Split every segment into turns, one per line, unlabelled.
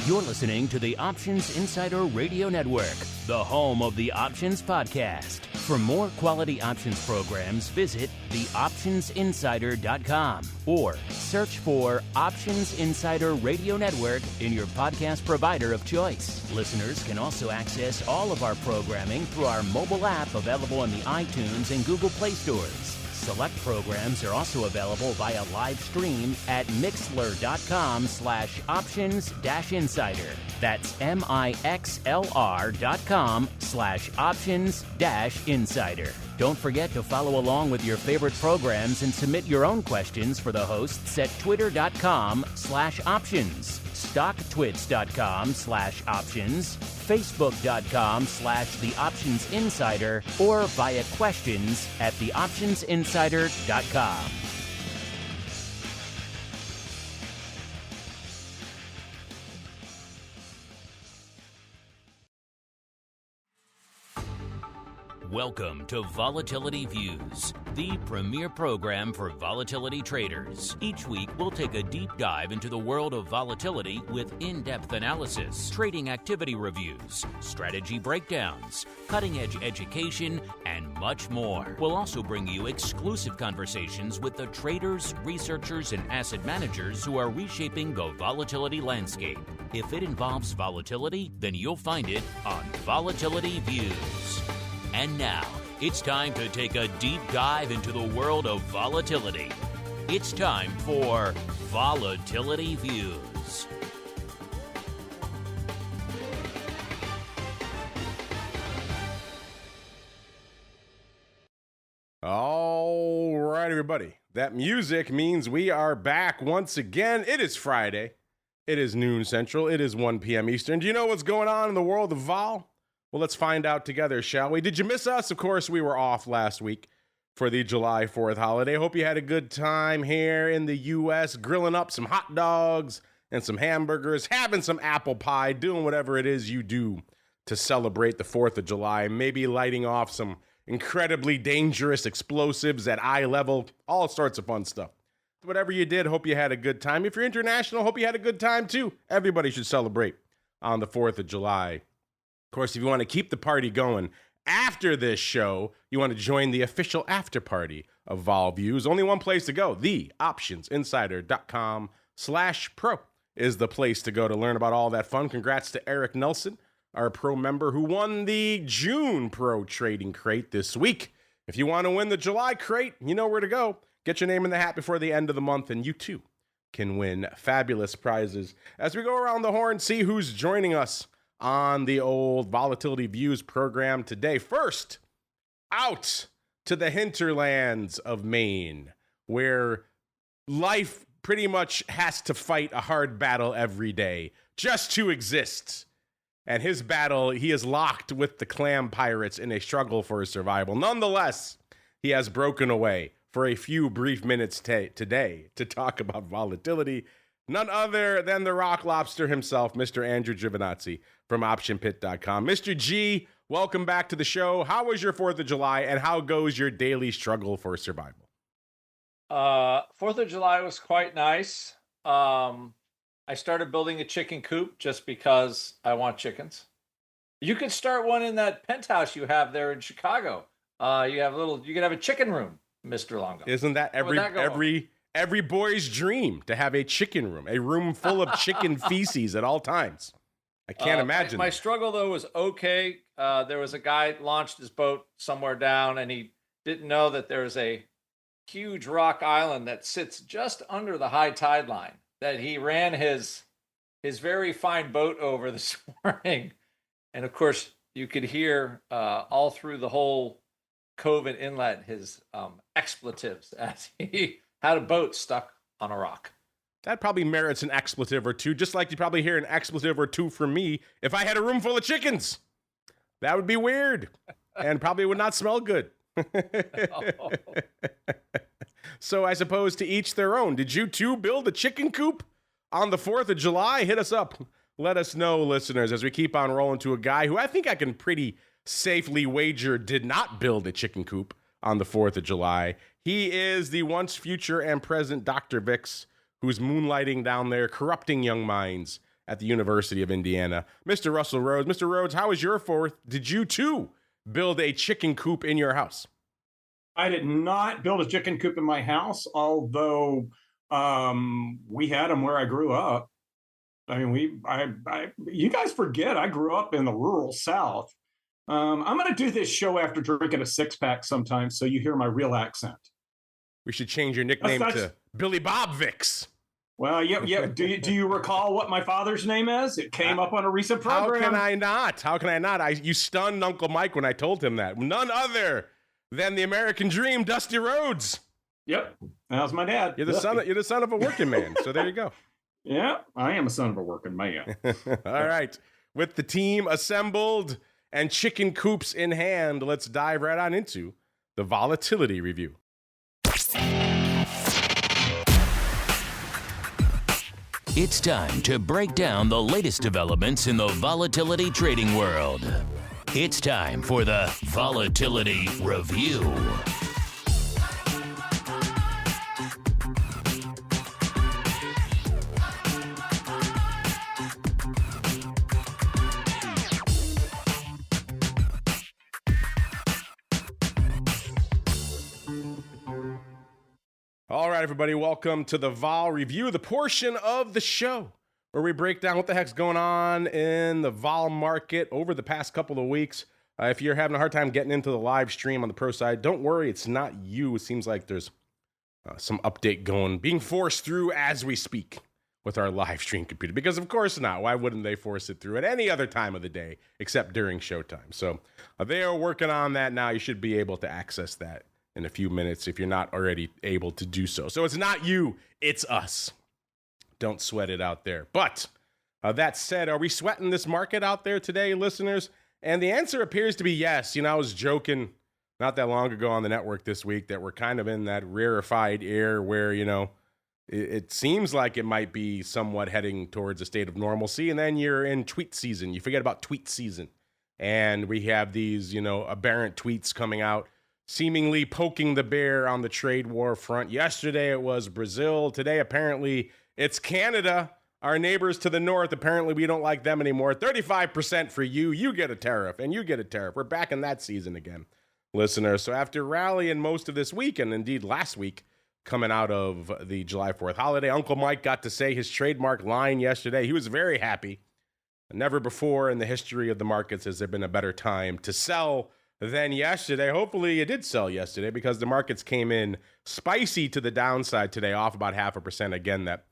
You're listening to the Options Insider Radio Network, the home of the Options Podcast. For more quality options programs, visit theoptionsinsider.com or search for Options Insider Radio Network in your podcast provider of choice. Listeners can also access all of our programming through our mobile app available in the iTunes and Google Play stores. Select programs are also available via live stream at mixlr.com/options-insider. That's mixlr.com/options-insider. Don't forget to follow along with your favorite programs and submit your own questions for the hosts at twitter.com/options, stocktwits.com/options, facebook.com/theoptionsinsider, or via questions at theoptionsinsider.com. Welcome to Volatility Views, the premier program for volatility traders. Each week, we'll take a deep dive into the world of volatility with in-depth analysis, trading activity reviews, strategy breakdowns, cutting-edge education, and much more. We'll also bring you exclusive conversations with the traders, researchers, and asset managers who are reshaping the volatility landscape. If it involves volatility, then you'll find it on Volatility Views. And now, it's time to take a deep dive into the world of volatility. It's time for Volatility Views.
All right, everybody. That music means we are back once again. It is Friday. It is noon Central. It is 1 p.m. Eastern. Do you know what's going on in the world of vol? Well, let's find out together, shall we? Did you miss us? Of course, we were off last week for the July 4th holiday. Hope you had a good time here in the U.S., grilling up some hot dogs and some hamburgers, having some apple pie, doing whatever it is you do to celebrate the 4th of July, maybe lighting off some incredibly dangerous explosives at eye level, all sorts of fun stuff. Whatever you did, hope you had a good time. If you're international, hope you had a good time too. Everybody should celebrate on the 4th of July. Of course, if you want to keep the party going after this show, you want to join the official after party of Vol Views. Only one place to go. theoptionsinsider.com/pro is the place to go to learn about all that fun. Congrats to Eric Nelson, our pro member who won the June Pro Trading Crate this week. If you want to win the July crate, you know where to go. Get your name in the hat before the end of the month, and you too can win fabulous prizes. As we go around the horn, see who's joining us on the old Volatility Views program today. First, out to the hinterlands of Maine, where life pretty much has to fight a hard battle every day just to exist. And his battle, he is locked with the clam pirates in a struggle for his survival. Nonetheless, he has broken away for a few brief minutes today to talk about volatility. None other than the rock lobster himself, Mr. Andrew Giovinazzi from OptionPit.com. Mr. G, welcome back to the show. How was your 4th of July, and how goes your daily struggle for survival?
4th of July was quite nice. I started building a chicken coop just because I want chickens. You could start one in that penthouse you have there in Chicago. You can have a chicken room, Mr. Longo.
Isn't that every boy's dream to have a chicken room, a room full of chicken feces at all times? I can't imagine.
My struggle, though, was okay. There was a guy launched his boat somewhere down, and he didn't know that there's a huge rock island that sits just under the high tide line that he ran his very fine boat over this morning. And, of course, you could hear all through the whole cove and inlet his expletives as he had a boat stuck on a rock.
That probably merits an expletive or two, just like you'd probably hear an expletive or two from me if I had a room full of chickens. That would be weird and probably would not smell good. Oh. So I suppose to each their own. Did you too build a chicken coop on the 4th of July? Hit us up. Let us know, listeners, as we keep on rolling to a guy who I think I can pretty safely wager did not build a chicken coop on the 4th of July. He is the once future and present Dr. VIX, who's moonlighting down there, corrupting young minds at the University of Indiana, Mr. Russell Rhoads. Mr. Rhoads, how was your 4th? Did you, too, build a chicken coop in your house?
I did not build a chicken coop in my house, although we had them where I grew up. I mean, you guys forget I grew up in the rural South. I'm going to do this show after drinking a 6-pack sometime, so you hear my real accent.
We should change your nickname to Billy Bob VIX.
Well, yeah. Do you recall what my father's name is? It came up on a recent program.
How can I not? You stunned Uncle Mike when I told him that. None other than the American Dream, Dusty Rhoads.
Yep, that was my dad.
You're the son of a working man. So there you go.
Yeah, I am a son of a working man.
All right, with the team assembled and chicken coops in hand, let's dive right on into the Volatility Review.
It's time to break down the latest developments in the volatility trading world. It's time for the Volatility Review.
All right, everybody, welcome to the Vol Review, the portion of the show where we break down what the heck's going on in the vol market over the past couple of weeks. If you're having a hard time getting into the live stream on the pro side, don't worry, it's not you. It seems like there's some update being forced through as we speak with our live stream computer, because of course not. Why wouldn't they force it through at any other time of the day except during showtime? So they are working on that now. You should be able to access that in a few minutes if you're not already able to do so. So it's not you, it's us. Don't sweat it out there. But that said, are we sweating this market out there today, listeners? And the answer appears to be yes. I was joking not that long ago on the network this week that we're kind of in that rarefied air where, it seems like it might be somewhat heading towards a state of normalcy. And then you're in tweet season. You forget about tweet season. And we have these, aberrant tweets coming out, seemingly poking the bear on the trade war front. Yesterday it was Brazil. Today apparently it's Canada, our neighbors to the north. Apparently we don't like them anymore. 35% for you. You get a tariff, and you get a tariff. We're back in that season again, listeners. So after rallying most of this week, and indeed last week, coming out of the July 4th holiday, Uncle Mike got to say his trademark line yesterday. He was very happy. Never before in the history of the markets has there been a better time to sell than yesterday. Hopefully it did sell yesterday, because the markets came in spicy to the downside today, off about 0.5%. Again, that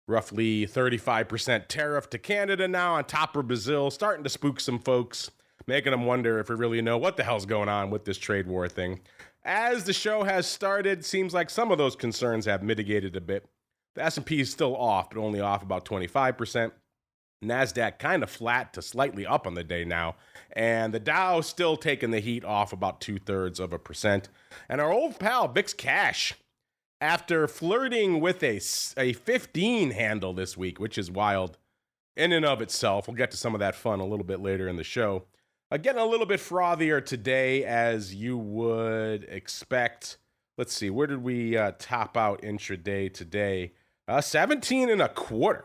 roughly 35% tariff to Canada now on top of Brazil, starting to spook some folks, making them wonder if we really know what the hell's going on with this trade war thing. As the show has started, seems like some of those concerns have mitigated a bit. The S&P is still off, but only off about 25%. NASDAQ kind of flat to slightly up on the day now. And the Dow still taking the heat, off about 0.2%. And our old pal, VIX Cash, after flirting with a 15 handle this week, which is wild in and of itself. We'll get to some of that fun a little bit later in the show. Getting a little bit frothier today, as you would expect. Let's see, where did we top out intraday today? 17.25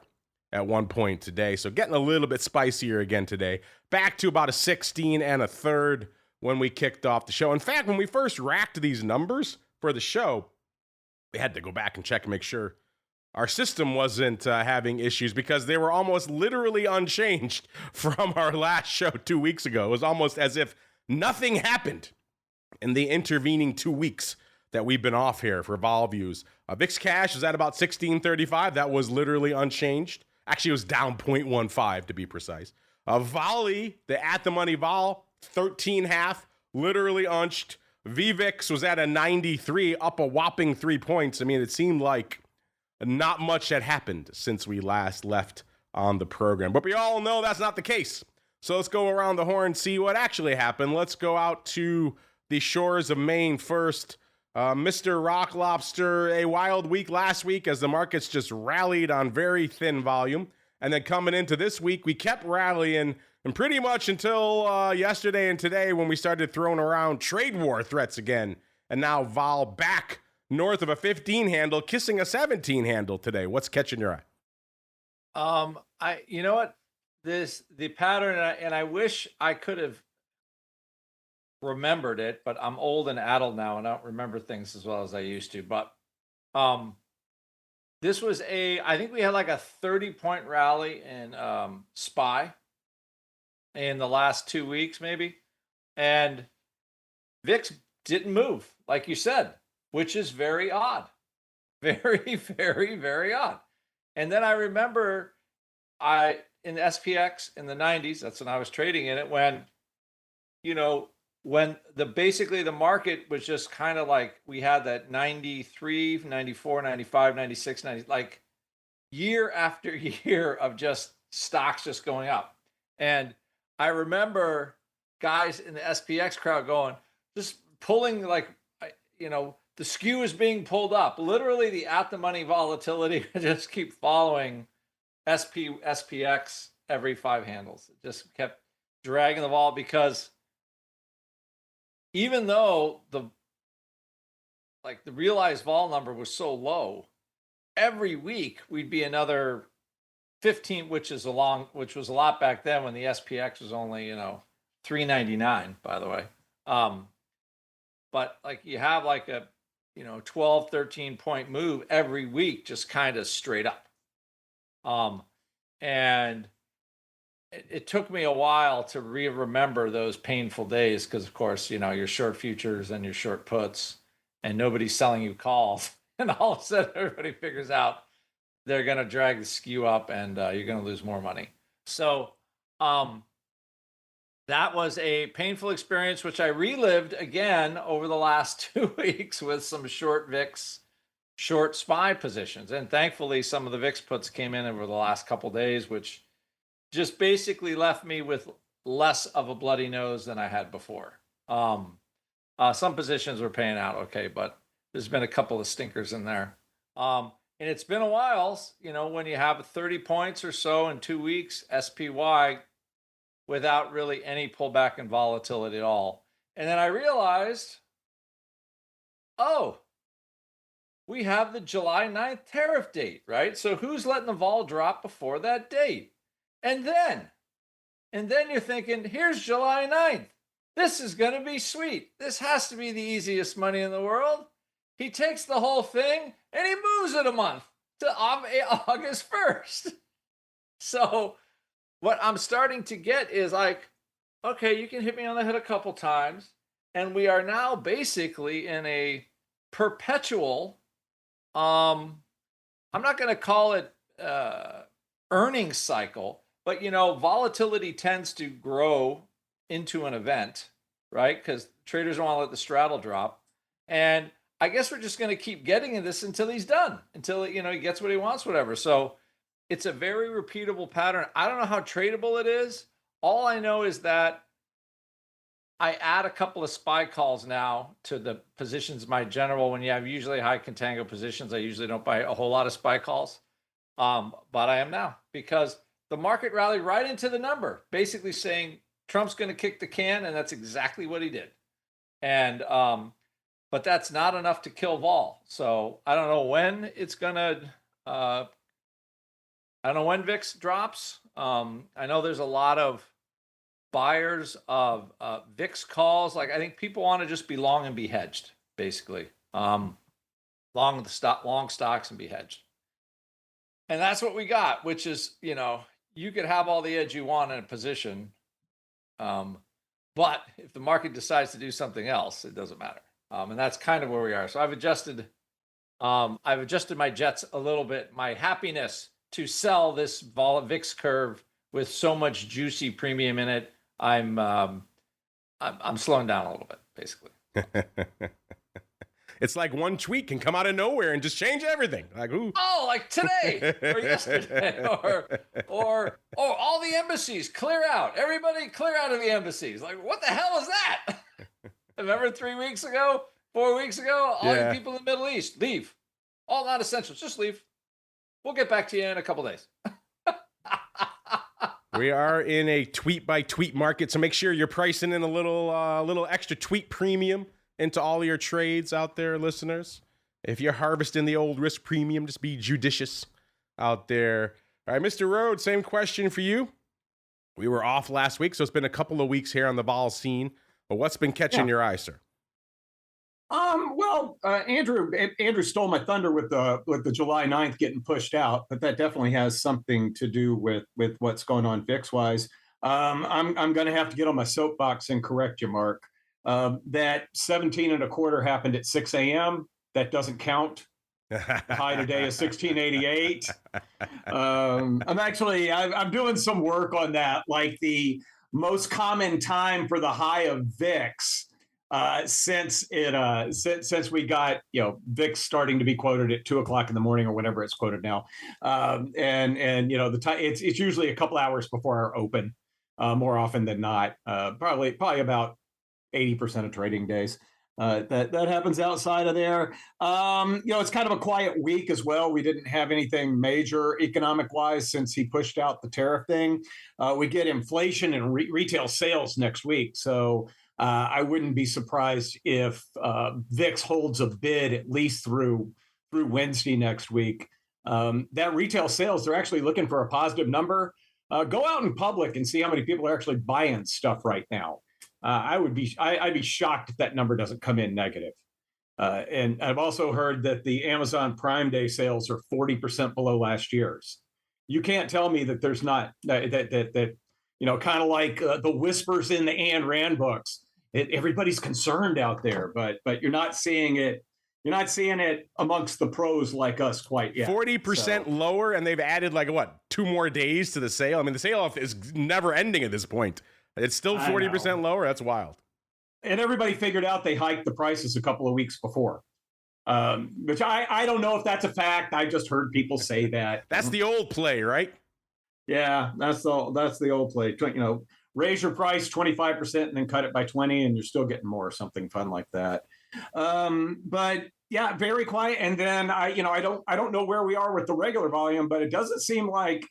at one point today. So getting a little bit spicier again today. Back to about a 16.33 when we kicked off the show. In fact, when we first racked these numbers for the show, we had to go back and check and make sure our system wasn't having issues, because they were almost literally unchanged from our last show 2 weeks ago. It was almost as if nothing happened in the intervening 2 weeks that we've been off here for vol views. VIX Cash is at about 16.35. That was literally unchanged. Actually, it was down 0.15 to be precise. Volley, the at the money vol, 13.5, literally unched. VVIX was at a 93, up a whopping 3 points. I mean, it seemed like not much had happened since we last left on the program. But we all know that's not the case. So let's go around the horn and see what actually happened. Let's go out to the shores of Maine first. Mr. Rock Lobster, a wild week last week as the markets just rallied on very thin volume. And then coming into this week, we kept rallying, and pretty much until yesterday and today when we started throwing around trade war threats again. And now vol back north of a 15 handle, kissing a 17 handle today. What's catching your eye?
You know what, the pattern, and I wish I could have remembered it, but I'm old and addled now and I don't remember things as well as I used to. But um, this was I think we had like a 30-point rally in SPY in the last 2 weeks, maybe. And VIX didn't move, like you said, which is very odd. Very, very, very odd. And then I remember in the SPX in the 90s, that's when I was trading in it, when, when basically the market was just kind of like, we had that 93, 94, 95, 96, 90, like year after year of just stocks just going up. And I remember guys in the SPX crowd going, just pulling like, the skew is being pulled up. Literally the at the money volatility just keep following SPX every 5 handles. It just kept dragging the vol, because even though the realized vol number was so low, every week we'd be another 15, which was a lot back then when the SPX was only, $3.99, by the way. But like you have like a 12, 13 point move every week, just kind of straight up. And it took me a while to remember those painful days, because of course, you're short futures and you're short puts and nobody's selling you calls. And all of a sudden everybody figures out they're going to drag the skew up and you're going to lose more money. So that was a painful experience, which I relived again over the last 2 weeks with some short VIX, short SPY positions. And thankfully, some of the VIX puts came in over the last couple of days, which just basically left me with less of a bloody nose than I had before. Some positions were paying out okay, but there's been a couple of stinkers in there. And it's been a while, when you have 30 points or so in 2 weeks, SPY, without really any pullback in volatility at all. And then I realized, we have the July 9th tariff date, right? So who's letting the vol drop before that date? And then you're thinking, here's July 9th. This is going to be sweet. This has to be the easiest money in the world. He takes the whole thing and he moves it a month to August 1st. So what I'm starting to get is like, okay, you can hit me on the head a couple times, and we are now basically in a perpetual, I'm not going to call it earnings cycle, but volatility tends to grow into an event, right? Because traders don't want to let the straddle drop. And I guess we're just going to keep getting in this until he's done, until he gets what he wants, whatever. So it's a very repeatable pattern. I don't know how tradable it is. All I know is that I add a couple of SPY calls now to the positions. My general, when you have usually high contango positions, I usually don't buy a whole lot of SPY calls. But I am now, because the market rallied right into the number, basically saying Trump's going to kick the can, and that's exactly what he did. And but that's not enough to kill vol. So I don't know when it's going to. I don't know when VIX drops. I know there's a lot of buyers of VIX calls. Like, I think people want to just be long and be hedged, basically. Long stocks and be hedged. And that's what we got, which is, you could have all the edge you want in a position. But if the market decides to do something else, it doesn't matter. And that's kind of where we are. So I've adjusted my jets a little bit, my happiness to sell this VIX curve with so much juicy premium in it. I'm slowing down a little bit, basically.
It's like one tweet can come out of nowhere and just change everything. Like, ooh.
Oh, like today or yesterday, or all the embassies clear out. Everybody clear out of the embassies. Like, what the hell is that? Remember 4 weeks ago, all the people in the Middle East, leave. All non-essentials, just leave. We'll get back to you in a couple days.
We are in a tweet by tweet market, so make sure you're pricing in a little extra tweet premium into all of your trades out there, listeners. If you're harvesting the old risk premium, just be judicious out there. All right, Mr. Rhoads, same question for you. We were off last week, so it's been a couple of weeks here on the vol scene. But what's been catching your eye, sir?
Andrew stole my thunder with the July 9th getting pushed out, but that definitely has something to do with what's going on VIX wise. I'm going to have to get on my soapbox and correct you, Mark. That 17 and a quarter happened at 6 a.m. That doesn't count. The high today is 1688. I'm doing some work on that, like the most common time for the high of VIX. Since we got VIX starting to be quoted at 2 o'clock in the morning or whenever it's quoted now, and the time it's usually a couple hours before our open, more often than not, probably about 80% of trading days. That happens outside of there. It's kind of a quiet week as well. We didn't have anything major economic wise since he pushed out the tariff thing. We get inflation and retail sales next week, so. I wouldn't be surprised if VIX holds a bid at least through Wednesday next week. That retail sales, they're actually looking for a positive number. Go out in public and see how many people are actually buying stuff right now. I'd be shocked if that number doesn't come in negative. And I've also heard that the Amazon Prime Day sales are 40% below last year's. You can't tell me that there's not that kind of like the whispers in the Ayn Rand books. Everybody's concerned out there, but you're not seeing it. You're not seeing it amongst the pros like us quite yet.
40% lower, and they've added 2 more days to the sale. I mean, the sale off is never ending at this point. It's still 40% lower. That's wild.
And everybody figured out they hiked the prices a couple of weeks before, which I don't know if that's a fact. I just heard people say that.
That's the old play, right?
Yeah, that's the old play. Raise your price 25% and then cut it by 20, and you're still getting more, or something fun like that. But yeah, very quiet. And then I don't know where we are with the regular volume, but it doesn't seem like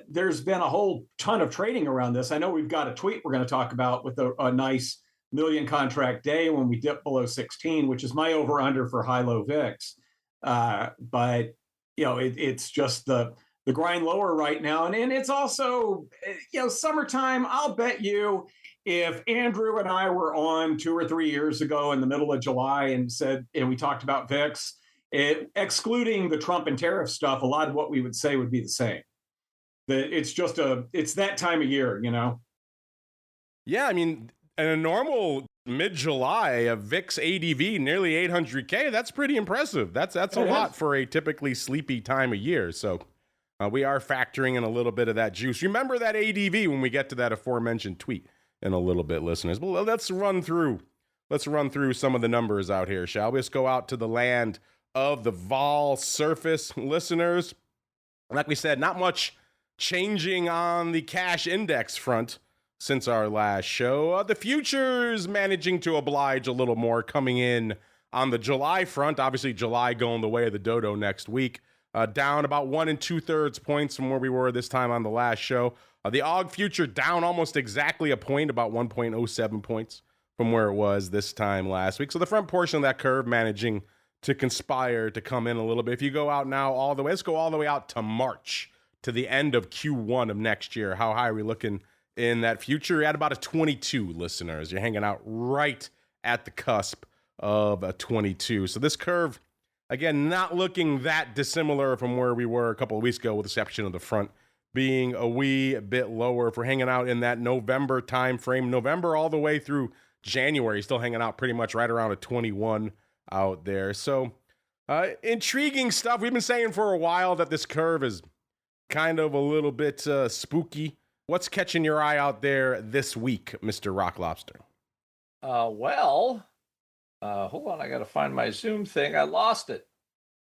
there's been a whole ton of trading around this. I know we've got a tweet we're going to talk about with a nice million contract day when we dip below 16, which is my over under for high low VIX. But it's just the grind lower right now. And it's also, summertime. I'll bet you if Andrew and I were on 2 or 3 years ago in the middle of July and we talked about VIX, excluding the Trump and tariff stuff, a lot of what we would say would be the same. It's that time of year,
Yeah, I mean, in a normal mid-July, a VIX ADV nearly 800K, that's pretty impressive. That's a lot for a typically sleepy time of year. So we are factoring in a little bit of that juice. Remember that ADV when we get to that aforementioned tweet in a little bit, listeners. Well, let's run through some of the numbers out here, shall we? Let's go out to the land of the vol surface, listeners. Like we said, not much changing on the cash index front since our last show. The futures managing to oblige a little more, coming in on the July front. Obviously, July going the way of the dodo next week. Down about 1 2/3 points from where we were this time on the last show. The AUG future down almost exactly a point, about 1.07 points from where it was this time last week. So the front portion of that curve managing to conspire to come in a little bit. If you go out now let's go all the way out to March, to the end of Q1 of next year. How high are we looking in that future? You're at about a 22, listeners. You're hanging out right at the cusp of a 22. So this curve, again, not looking that dissimilar from where we were a couple of weeks ago, with the exception of the front being a wee bit lower. If we're hanging out in that November time frame, November all the way through January, still hanging out pretty much right around a 21 out there. So intriguing stuff. We've been saying for a while that this curve is kind of a little bit spooky. What's catching your eye out there this week, Mr. Rock Lobster?
Hold on. I got to find my Zoom thing. I lost it.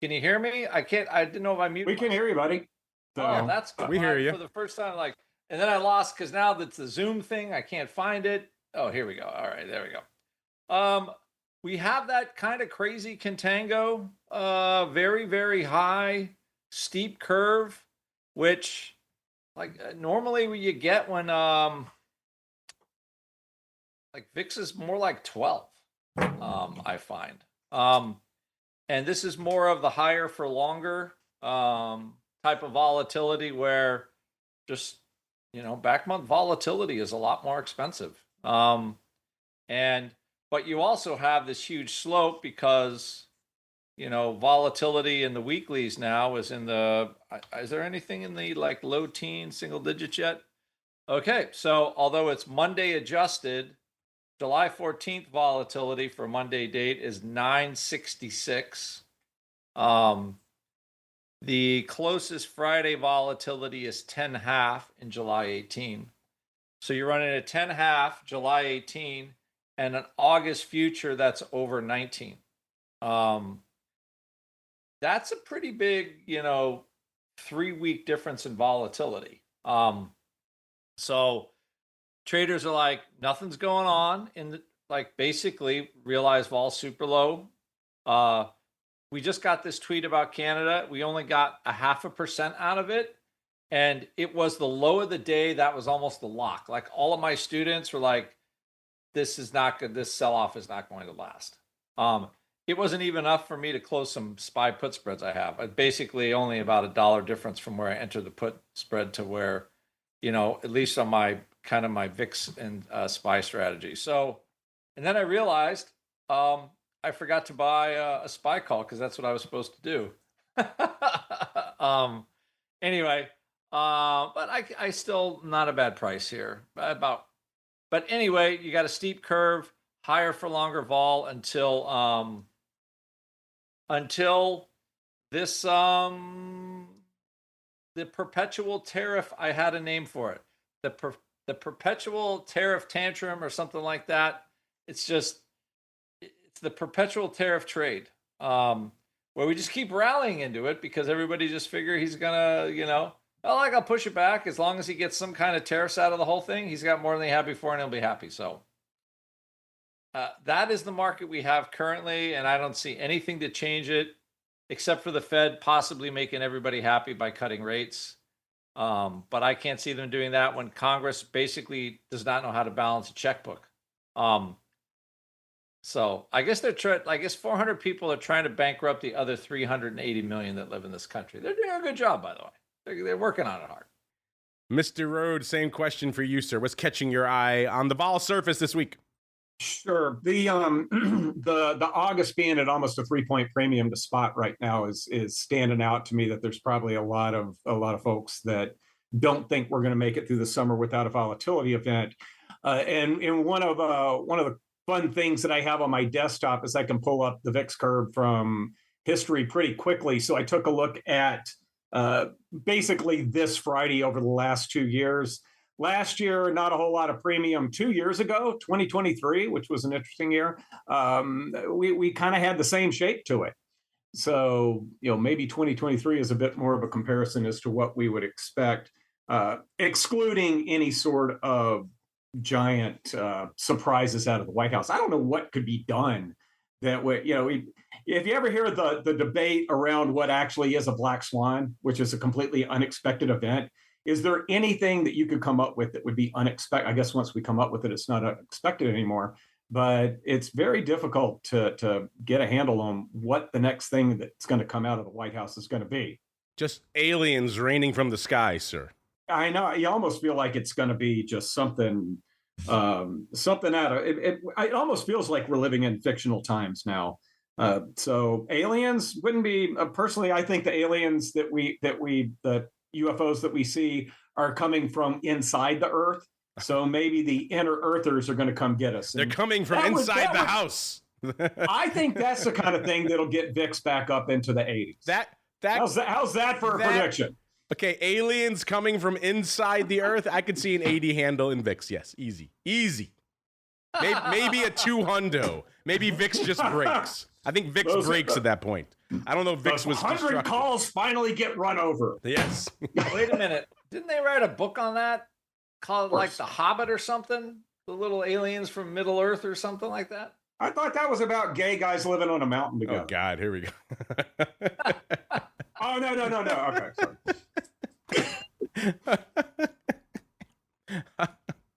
Can you hear me? I didn't know if I muted.
We can hear you, buddy.
Oh, that's good.
We hear you.
For the first time, and then I lost because now that's the Zoom thing. I can't find it. Oh, here we go. All right, there we go. We have that kind of crazy contango, very, very high, steep curve, which normally what you get when VIX is more like 12, I find. And this is more of the higher for longer type of volatility where just, back month volatility is a lot more expensive. But you also have this huge slope because, volatility in the weeklies now is is there anything in the like low teen single digits yet? Okay. So although it's Monday adjusted, July 14th volatility for Monday date is 966. The closest Friday volatility is 10.5 in July 18. So you're running a 10.5 July 18 and an August future that's over 19. That's a pretty big, 3-week difference in volatility. So traders are like, nothing's going on basically realize vol super low. We just got this tweet about Canada. We only got 0.5% out of it. And it was the low of the day. That was almost the lock. Like all of my students were like, this is not good. This sell-off is not going to last. It wasn't even enough for me to close some SPY put spreads I have. Basically only about $1 difference from where I entered the put spread to where, at least on my VIX and SPY strategy. So, and then I realized I forgot to buy a SPY call because that's what I was supposed to do. Anyway, but I still not a bad price here. But anyway, you got a steep curve, higher for longer vol until this the perpetual tariff. I had a name for it. The perpetual tariff tantrum or something like that. It's the perpetual tariff trade, where we just keep rallying into it because everybody just figure he's gonna, I'll push it back as long as he gets some kind of tariffs out of the whole thing. He's got more than he had before, and he'll be happy. So that is the market we have currently, and I don't see anything to change it except for the Fed possibly making everybody happy by cutting rates. But I can't see them doing that when Congress basically does not know how to balance a checkbook. So I guess 400 people are trying to bankrupt the other 380 million that live in this country. They're doing a good job, by the way. They're working on it hard.
Mr. Rhoads, same question for you, sir. What's catching your eye on the vol surface this week?
Sure. The August being at almost a 3-point premium to spot right now is standing out to me that there's probably a lot of folks that don't think we're going to make it through the summer without a volatility event. And one of the fun things that I have on my desktop is I can pull up the VIX curve from history pretty quickly. So I took a look at basically this Friday over the last 2 years. Last year, not a whole lot of premium. 2 years ago, 2023, which was an interesting year, we kind of had the same shape to it. So, maybe 2023 is a bit more of a comparison as to what we would expect, excluding any sort of giant surprises out of the White House. I don't know what could be done that way. If you ever hear the debate around what actually is a black swan, which is a completely unexpected event, is there anything that you could come up with that would be unexpected? I guess once we come up with it, it's not expected anymore. But it's very difficult to get a handle on what the next thing that's going to come out of the White House is going to be.
Just aliens raining from the sky, sir.
I know. You almost feel like it's going to be just something out of it. It almost feels like we're living in fictional times now. So aliens wouldn't be personally. I think the aliens the UFOs that we see are coming from inside the Earth. So maybe the inner Earthers are going to come get us.
They're coming from inside the house.
I think that's the kind of thing that'll get VIX back up into the 80s. How's that for a prediction?
Okay, aliens coming from inside the Earth. I could see an 80 handle in VIX. Yes, easy. Maybe a 200. Maybe VIX just breaks. I think VIX breaks at that point. I don't know if VIX was
100 calls finally get run over.
Yes.
Wait a minute. Didn't they write a book on that? Called like The Hobbit or something? The little aliens from Middle Earth or something like that?
I thought that was about gay guys living on a mountain together.
Oh, God. Here we go.
Oh, no. Okay, sorry.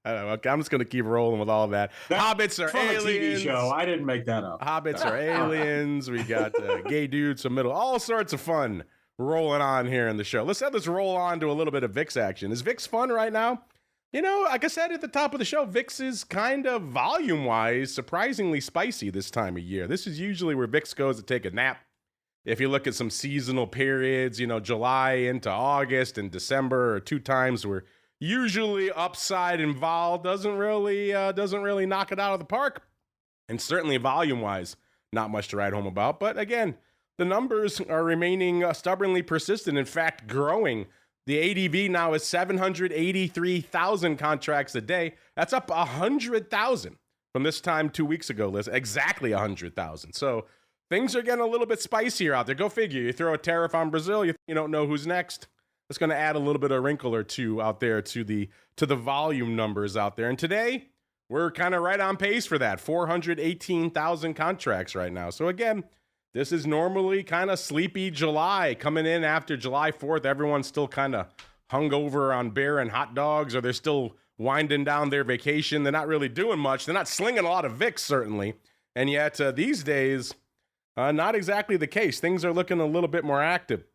I don't know. Okay, I'm just going to keep rolling with all of that. Hobbits are aliens.
A TV show. I didn't make that up.
Hobbits are aliens. We got gay dudes from middle. All sorts of fun rolling on here in the show. Let's roll on to a little bit of VIX action. Is VIX fun right now? You know, like I said at the top of the show, VIX is kind of volume-wise surprisingly spicy this time of year. This is usually where VIX goes to take a nap. If you look at some seasonal periods, you know, July into August and December are two times where usually upside and vol doesn't really knock it out of the park. And certainly volume-wise, not much to write home about. But again, the numbers are remaining stubbornly persistent. In fact, growing. The ADV now is 783,000 contracts a day. That's up 100,000 from this time 2 weeks ago, Liz. Exactly 100,000. So things are getting a little bit spicier out there. Go figure. You throw a tariff on Brazil, you don't know who's next. It's going to add a little bit of wrinkle or two out there to the volume numbers out there. And today, we're kind of right on pace for that. 418,000 contracts right now. So again, this is normally kind of sleepy July coming in after July 4th. Everyone's still kind of hungover on beer and hot dogs, or they're still winding down their vacation. They're not really doing much. They're not slinging a lot of VIX, certainly. And yet these days, not exactly the case. Things are looking a little bit more active.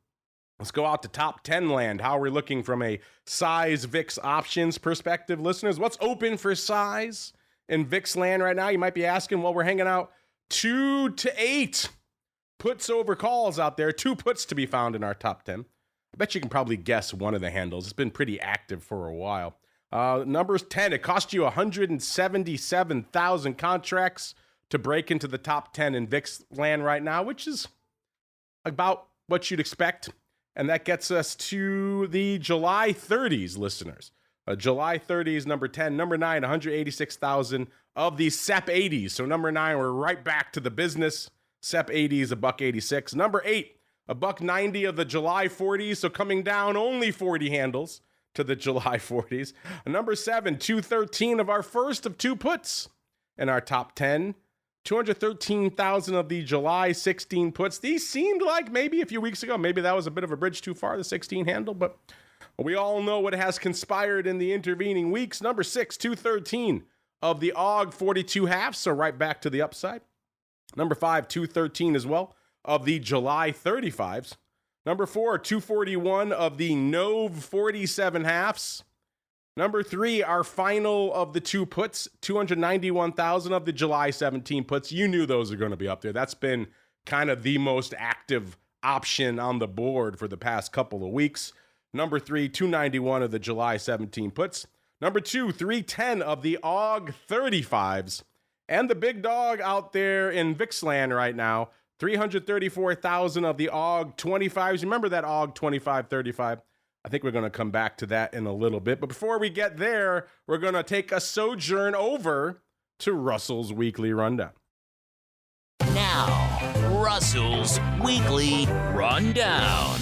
Let's go out to top 10 land. How are we looking from a size VIX options perspective, listeners? What's open for size in VIX land right now? You might be asking. Well, we're hanging out 2 to 8 puts over calls out there. 2 puts to be found in our top 10. I bet you can probably guess one of the handles. It's been pretty active for a while. Numbers 10, it cost you 177,000 contracts to break into the top 10 in VIX land right now, which is about what you'd expect. And that gets us to the July 30s, listeners. July 30s, number 10. Number 9, 186,000 of the SEP 80s. So number 9, we're right back to the business. SEP 80s, $1.86. Number 8, $1.90 of the July 40s. So coming down only 40 handles to the July 40s. Number 7, 213 of our first of 2 puts in our top 10. 213,000 of the July 16 puts. These seemed like maybe a few weeks ago, maybe that was a bit of a bridge too far, the 16 handle, but we all know what has conspired in the intervening weeks. Number 6, 213 of the AUG 42 halves, so right back to the upside. Number 5, 213 as well of the July 35s. Number 4, 241 of the NOV 47 halves. Number 3, our final of the 2 puts, 291,000 of the July 17 puts. You knew those are going to be up there. That's been kind of the most active option on the board for the past couple of weeks. Number 3, 291 of the July 17 puts. Number 2, 310 of the AUG 35s. And the big dog out there in VIX land right now, 334,000 of the AUG 25s. Remember that AUG 25-35? I think we're going to come back to that in a little bit. But before we get there, we're going to take a sojourn over to Russell's Weekly Rundown.
Now, Russell's Weekly Rundown.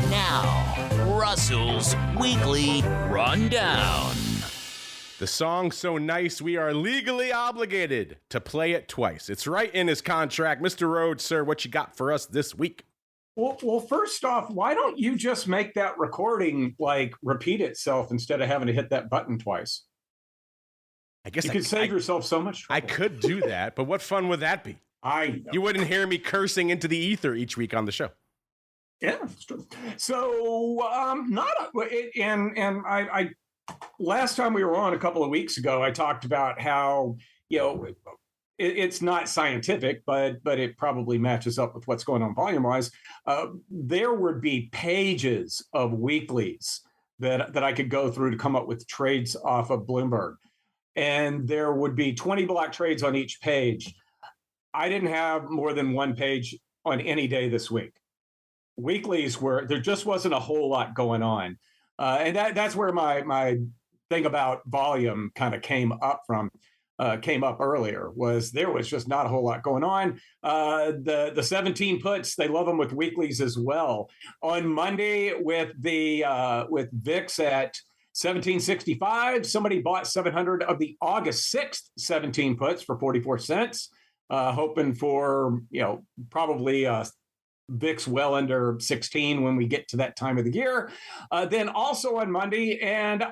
Now, Russell's Weekly Rundown.
The song's so nice, we are legally obligated to play it twice. It's right in his contract. Mr. Rhoads, sir, what you got for us this week?
Well, first off, why don't you just make that recording repeat itself instead of having to hit that button twice?
I guess
you could save yourself so much trouble.
I could do that, but what fun would that be?
I know.
You wouldn't hear me cursing into the ether each week on the show.
Yeah, that's true. So, I last time we were on a couple of weeks ago, I talked about how it's not scientific, but it probably matches up with what's going on volume-wise. There would be pages of weeklies that I could go through to come up with trades off of Bloomberg. And there would be 20 block trades on each page. I didn't have more than one page on any day this week. Weeklies where there just wasn't a whole lot going on. And that's where my thing about volume kind of came up earlier, was there was just not a whole lot going on. The 17 puts, they love them with weeklies as well. On Monday with VIX at 1765, somebody bought 700 of the August 6th 17 puts for 44 cents, hoping for probably VIX well under 16 when we get to that time of the year. Then also on Monday, and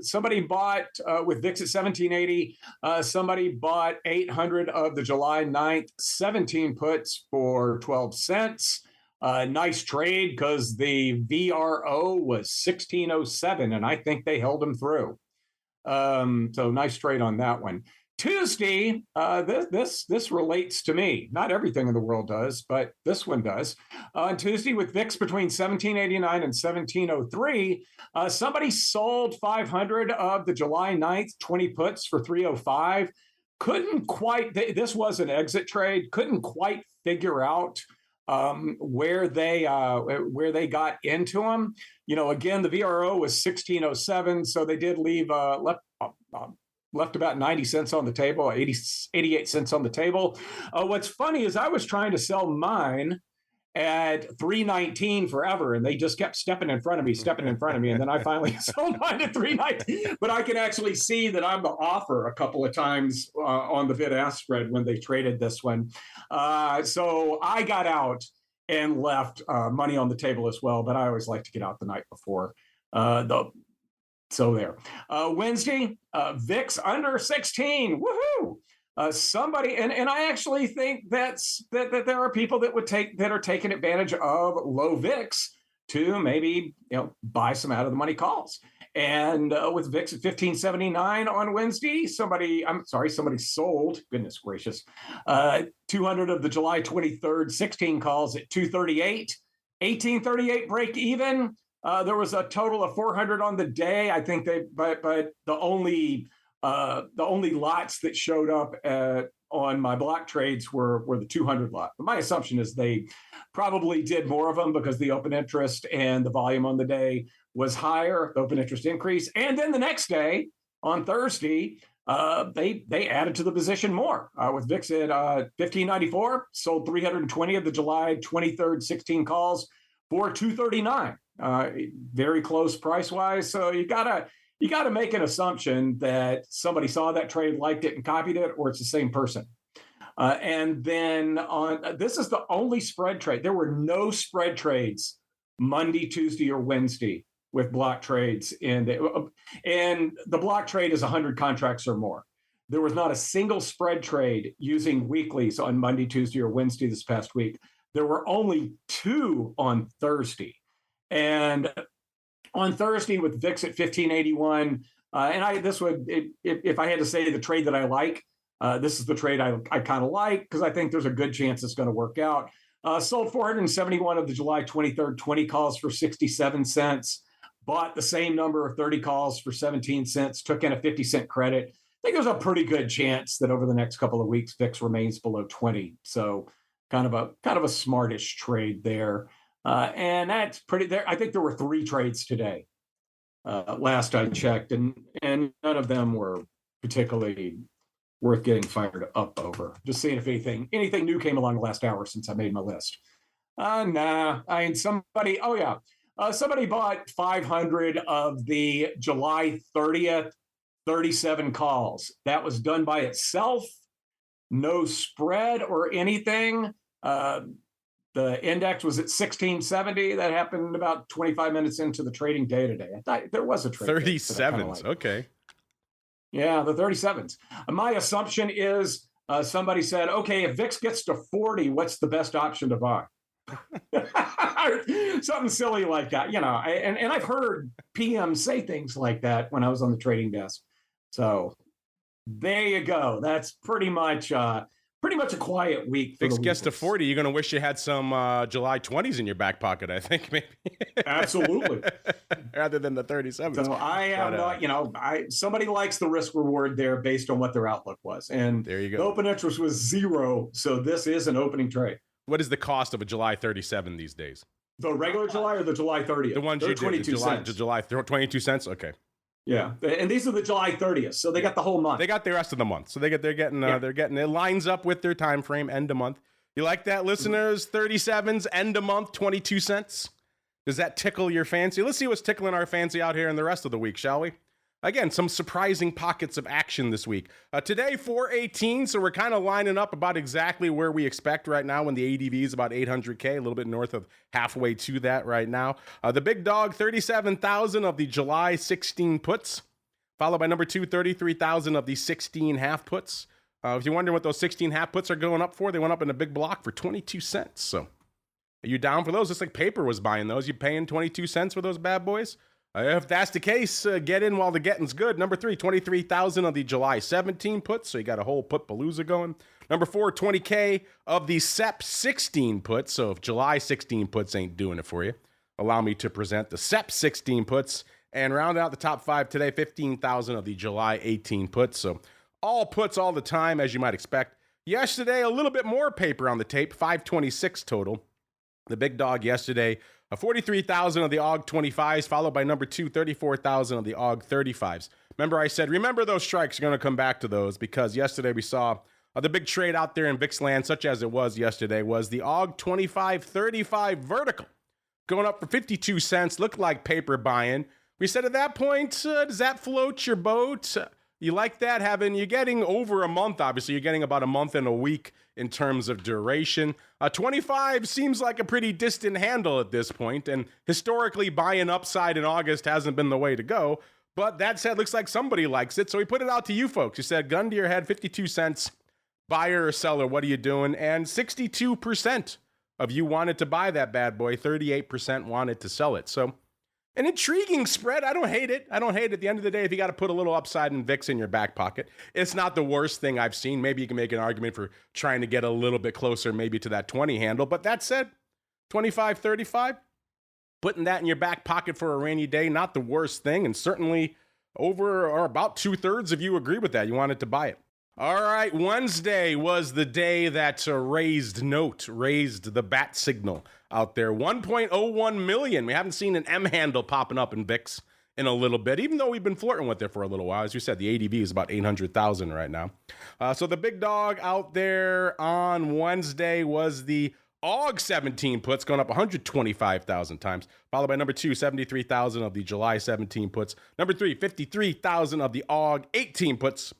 somebody bought with VIX at 1780, somebody bought 800 of the July 9th 17 puts for 12 cents. Nice trade because the VRO was 1607, and I think they held them through. So nice trade on that one. Tuesday, this relates to me. Not everything in the world does, but this one does. On Tuesday, with VIX between 1789 and 1703, somebody sold 500 of the July 9th 20 puts for 305. Couldn't quite, this was an exit trade, couldn't quite figure out where they got into them. Again, the VRO was 1607, so they did leave left about 90 cents on the table, 88 cents on the table. What's funny is I was trying to sell mine at 319 forever, and they just kept stepping in front of me, and then I finally sold mine at 319. But I can actually see that I'm the offer a couple of times on the bid-ask spread when they traded this one. So I got out and left money on the table as well, but I always like to get out the night before. So there. Wednesday, VIX under 16. Woohoo! Somebody, and I actually think that there are people that are taking advantage of low VIX to maybe buy some out of the money calls. And with VIX at 1579 on Wednesday, somebody sold, goodness gracious, 200 of the July 23rd 16 calls at 238, 1838 break even. There was a total of 400 on the day. I think but the only lots that showed up on my block trades were the 200 lot. But my assumption is they probably did more of them because the open interest and the volume on the day was higher. The open interest increase, and then the next day on Thursday, they added to the position more with VIX at 1594. Sold 320 of the July 23rd 16 calls for 239. Very close price wise. So you gotta make an assumption that somebody saw that trade, liked it, and copied it, or it's the same person. And then this is the only spread trade. There were no spread trades Monday, Tuesday, or Wednesday with block trades, and the block trade is 100 contracts or more. There was not a single spread trade using weeklies on Monday, Tuesday, or Wednesday this past week. There were only 2 on Thursday. And on Thursday with VIX at 1581, if I had to say the trade that I like, this is the trade I kind of like because I think there's a good chance it's going to work out. Sold 471 of the July 23rd 20 calls for 67 cents, bought the same number of 30 calls for 17 cents, took in a 50-cent credit. I think there's a pretty good chance that over the next couple of weeks, VIX remains below 20. So kind of a smartish trade there. And that's pretty there. I think there were 3 trades today, last I checked, and none of them were particularly worth getting fired up over. Just seeing if anything new came along the last hour since I made my list. Nah, I mean, somebody bought 500 of the July 30th 37 calls. That was done by itself, no spread or anything. The index was at 1670. That happened about 25 minutes into the trading day today. I thought there was a trade.
37s, okay.
Yeah, the 37s. My assumption is somebody said, okay, if VIX gets to 40, what's the best option to buy? Something silly like that, and I've heard PM say things like that when I was on the trading desk. So there you go. That's pretty much a quiet week.
VIX gets to 40, you're going to wish you had some July 20s in your back pocket, I think, maybe.
Absolutely.
Rather than the 37s.
So I am not, somebody likes the risk reward there based on what their outlook was. And
there you go.
The open interest was 0. So this is an opening trade.
What is the cost of a July 37 these days?
The regular July or the July 30th?
The ones you did, 22 cents. July 22 cents? Okay.
Yeah, and these are the July 30th, so they got the whole month.
They got the rest of the month, so they're getting it lines up with their time frame, end of month. You like that, listeners? 37s, end of month, 22 cents. Does that tickle your fancy? Let's see what's tickling our fancy out here in the rest of the week, shall we? again, some surprising pockets of action this week. Today, 418, so we're kind of lining up about exactly where we expect right now when the ADV is about 800K, a little bit north of halfway to that right now. The big dog, 37,000 of the July 16 puts, followed by number 2, 33,000 of the 16 half puts. If you're wondering what those 16 half puts are going up for, they went up in a big block for 22 cents. So are you down for those? Just like paper was buying those. You paying 22 cents for those bad boys? If that's the case, get in while the getting's good. Number 3, 23,000 of the July 17 puts. So you got a whole put palooza going. Number 4, 20K of the SEP 16 puts. So if July 16 puts ain't doing it for you, allow me to present the SEP 16 puts and round out the top 5 today, 15,000 of the July 18 puts. So all puts all the time, as you might expect. Yesterday, a little bit more paper on the tape, 526 total. The big dog yesterday, 43,000 of the AUG 25s, followed by number 2, 34,000 of the AUG 35s. Remember I said, remember those strikes, you're going to come back to those, because yesterday we saw the big trade out there in VIX land, such as it was yesterday, was the AUG 25-35 vertical, going up for 52 cents, looked like paper buying. We said at that point, does that float your boat? You like that? You're getting over a month, obviously. You're getting about a month and a week in terms of duration. 25 seems like a pretty distant handle at this point, and historically, buying upside in August hasn't been the way to go. But that said, looks like somebody likes it, so we put it out to you folks. You said, gun to your head, 52 cents, buyer or seller, what are you doing? And 62% of you wanted to buy that bad boy, 38% wanted to sell it. So an intriguing spread. I don't hate it. At the end of the day, if you got to put a little upside in VIX in your back pocket, it's not the worst thing I've seen. Maybe you can make an argument for trying to get a little bit closer maybe to that 20 handle. But that said, 25, 35, putting that in your back pocket for a rainy day, not the worst thing. And certainly over or about 2/3 of you agree with that. You wanted to buy it. All right, Wednesday was the day that raised the bat signal out there. 1.01 million. We haven't seen an M handle popping up in VIX in a little bit, even though we've been flirting with it for a little while. As you said, the ADV is about 800,000 right now. So the big dog out there on Wednesday was the AUG 17 puts, going up 125,000 times, followed by number 2, 73,000 of the July 17 puts. Number 3, 53,000 of the AUG 18 puts.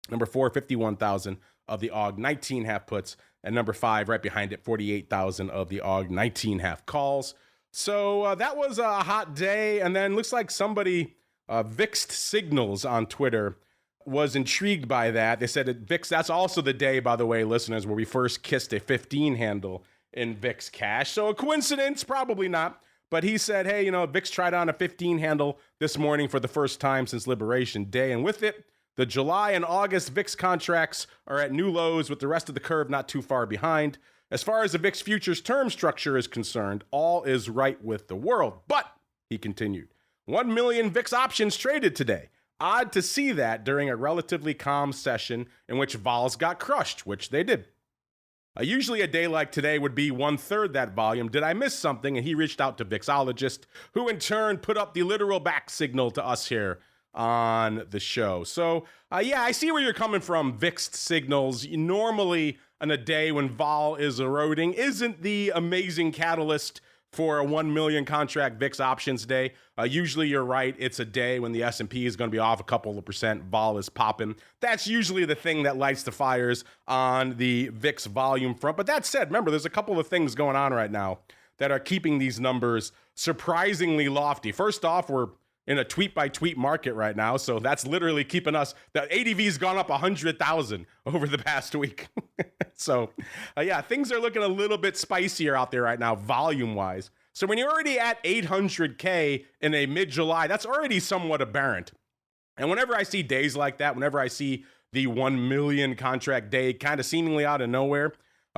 Number 4, 51,000 of the AUG 19 half puts. And number 5, right behind it, 48,000 of the AUG 19 half calls. So that was a hot day. And then looks like somebody, VIX Signals on Twitter, was intrigued by that. They said at VIX, that's also the day, by the way, listeners, where we first kissed a 15 handle in VIX cash. So a coincidence? Probably not. But he said, hey, VIX tried on a 15 handle this morning for the first time since Liberation Day. And with it, the July and August VIX contracts are at new lows, with the rest of the curve not too far behind. As far as the VIX futures term structure is concerned, all is right with the world. But, he continued, 1 million VIX options traded today. Odd to see that during a relatively calm session in which vols got crushed, which they did. Usually a day like today would be 1/3 that volume. Did I miss something? And he reached out to VIXologist, who in turn put up the literal back signal to us here on the show. So, yeah, I see where you're coming from, VIX signals. Normally, on a day when vol is eroding, isn't the amazing catalyst for a 1 million contract VIX options day. Usually, you're right. It's a day when the S&P is going to be off a couple of percent. Vol is popping. That's usually the thing that lights the fires on the VIX volume front. But that said, remember, there's a couple of things going on right now that are keeping these numbers surprisingly lofty. First off, we're in a tweet-by-tweet market right now, so that's literally keeping us, the ADV's gone up 100,000 over the past week. So, yeah, things are looking a little bit spicier out there right now, volume-wise. So when you're already at 800K in a mid-July, that's already somewhat aberrant. And whenever I see days like that, whenever I see the 1 million contract day kind of seemingly out of nowhere,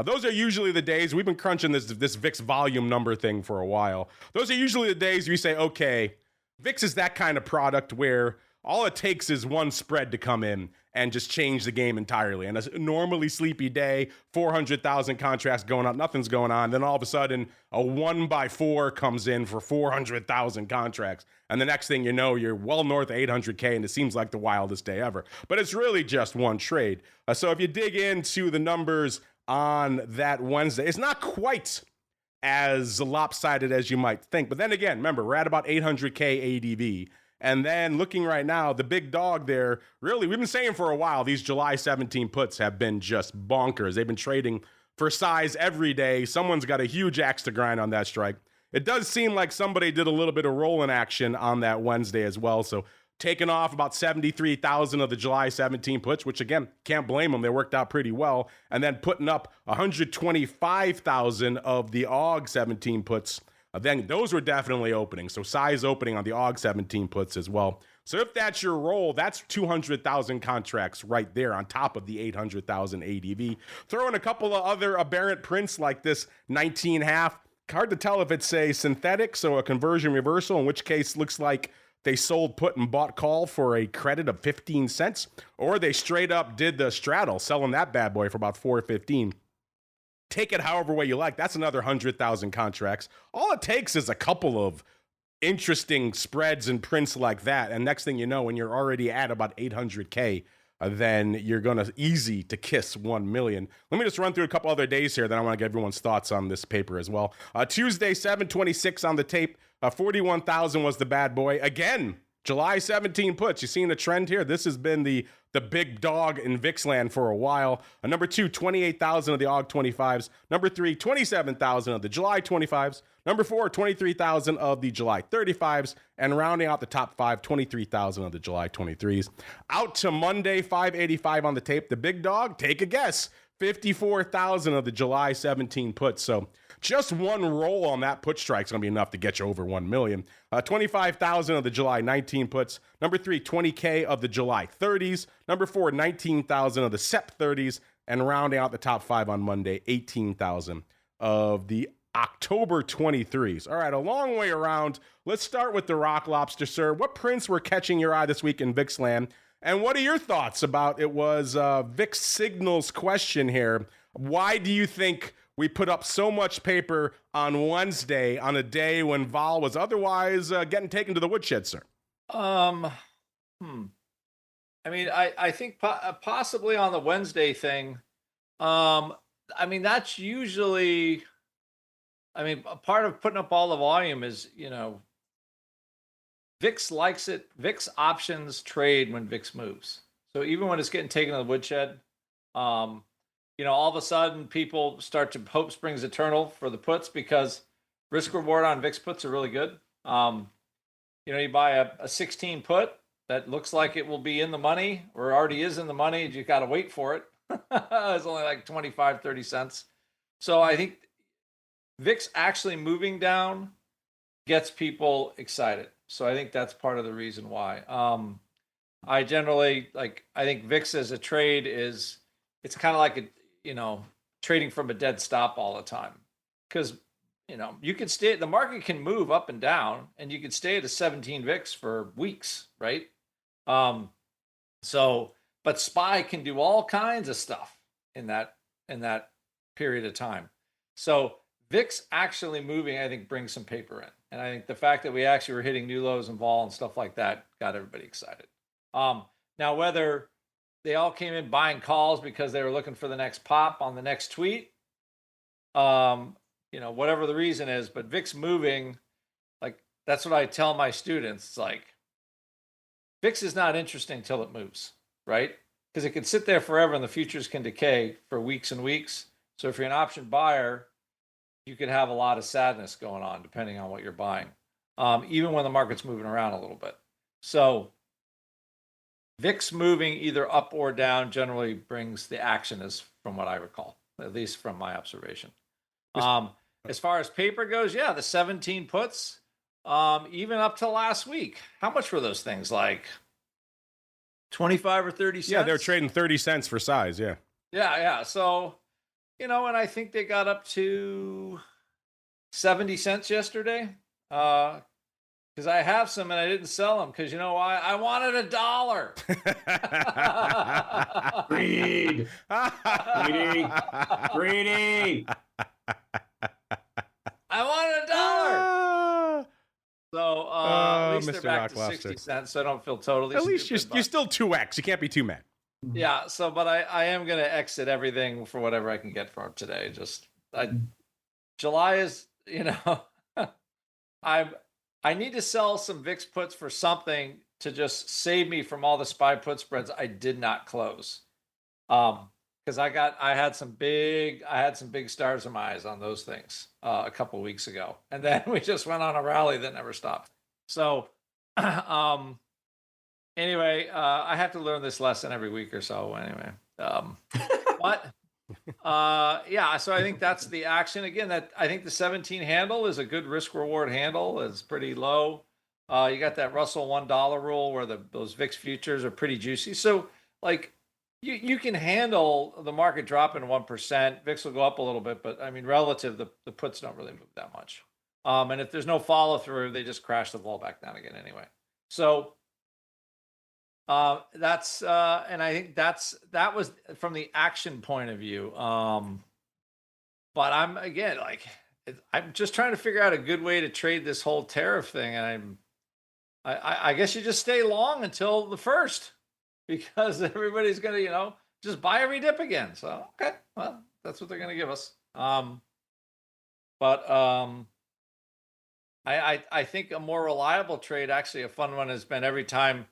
those are usually the days, we've been crunching this VIX volume number thing for a while. Those are usually the days you say, okay, VIX is that kind of product where all it takes is one spread to come in and just change the game entirely. And a normally sleepy day, 400,000 contracts going up, nothing's going on. Then all of a sudden, a 1x4 comes in for 400,000 contracts. And the next thing you know, you're well north of 800K, and it seems like the wildest day ever. But it's really just one trade. So if you dig into the numbers on that Wednesday, it's not quite as lopsided as you might think. But then again, remember, we're at about 800K ADV. And then looking right now, the big dog there, really, we've been saying for a while, these July 17 puts have been just bonkers. They've been trading for size every day. Someone's got a huge axe to grind on that strike. It does seem like somebody did a little bit of rolling action on that Wednesday as well. So taking off about 73,000 of the July 17 puts, which again, can't blame them. They worked out pretty well. And then putting up 125,000 of the AUG 17 puts. Then those were definitely opening. So size opening on the AUG 17 puts as well. So if that's your roll, that's 200,000 contracts right there on top of the 800,000 ADV. Throw in a couple of other aberrant prints like this 19.5. Hard to tell if it's a synthetic, so a conversion reversal, in which case looks like they sold put and bought call for a credit of 15 cents, or they straight up did the straddle, selling that bad boy for about 4.15. Take it however way you like. That's another 100,000 contracts. All it takes is a couple of interesting spreads and prints like that. And next thing you know, when you're already at about 800K, then you're going to easy to kiss 1 million. Let me just run through a couple other days here. Then I want to get everyone's thoughts on this paper as well. Tuesday, 7/26 on the tape. 41,000 was the bad boy. Again, July 17 puts. You seeing the trend here? This has been the big dog in VIX land for a while. Number 2, 28,000 of the AUG 25s. Number 3, 27,000 of the July 25s. Number 4, 23,000 of the July 35s. And rounding out the top 5, 23,000 of the July 23s. Out to Monday, 585 on the tape. The big dog, take a guess, 54,000 of the July 17 puts. So just one roll on that put strike is going to be enough to get you over 1 million. 25,000 of the July 19 puts. Number 3, 20K of the July 30s. Number 4, 19,000 of the SEP 30s. And rounding out the top 5 on Monday, 18,000 of the October 23s. All right, a long way around. Let's start with the Rock Lobster, sir. What prints were catching your eye this week in VIX land? And what are your thoughts about, it was VIX Signals question here. Why do you think we put up so much paper on Wednesday on a day when vol was otherwise getting taken to the woodshed, sir?
I mean, I think possibly on the Wednesday thing. I mean, that's usually, I mean, a part of putting up all the volume is, you know, VIX likes it. VIX options trade when VIX moves. So even when it's getting taken to the woodshed, you know, all of a sudden people start to hope springs eternal for the puts because risk reward on VIX puts are really good. You know, you buy a 16 put that looks like it will be in the money or already is in the money. You got to wait for it. It's only like 25, 30 cents. So I think VIX actually moving down gets people excited. So I think that's part of the reason why. I generally I think VIX as a trade is, it's kind of like trading from a dead stop all the time. Because, you know, you can stay, the market can move up and down and you can stay at a 17 VIX for weeks, right? But SPY can do all kinds of stuff in that period of time. So VIX actually moving, I think, brings some paper in. And I think the fact that we actually were hitting new lows and vol and stuff like that got everybody excited. Now, whether they all came in buying calls because they were looking for the next pop on the next tweet, you know, whatever the reason is, but VIX moving, like, that's what I tell my students. It's like, VIX is not interesting till it moves, right? Because it can sit there forever and the futures can decay for weeks and weeks. So if you're an option buyer, you could have a lot of sadness going on depending on what you're buying, even when the market's moving around a little bit. So VIX moving either up or down generally brings the action, as from what I recall, at least from my observation. As far as paper goes, yeah, the 17 puts, even up to last week, how much were those things? Like 25 or 30 cents?
Yeah, they're trading 30 cents for size, yeah.
Yeah. So, you know, and I think they got up to 70 cents yesterday. Because I have some and I didn't sell them because, you know why? I wanted $1.
Greed. Greedy.
I wanted $1. So at least
Mr.
they're back to 60 cents, so I don't feel totally
At least
stupid,
you're still 2x. You can't be too mad.
Yeah, so but I am going to exit everything for whatever I can get from today. July is, you know, I I need to sell some VIX puts for something to just save me from all the SPY put spreads I did not close. Because I had some big stars in my eyes on those things a couple of weeks ago, and then we just went on a rally that never stopped. So, anyway, I have to learn this lesson every week or so. Anyway, but yeah, so I think that's the action again. That I think the 17 handle is a good risk reward handle. It's pretty low. You got that Russell $1 rule where those VIX futures are pretty juicy. So like you can handle the market dropping 1%. VIX will go up a little bit, but I mean, relative, the puts don't really move that much. And if there's no follow through, they just crash the vol back down again anyway. So that's and I think that was from the action point of view. But I'm again I'm just trying to figure out a good way to trade this whole tariff thing, and I guess you just stay long until the first, because everybody's going to, just buy every dip again. So, okay, well, that's what they're going to give us. But I think a more reliable trade, actually a fun one, has been every time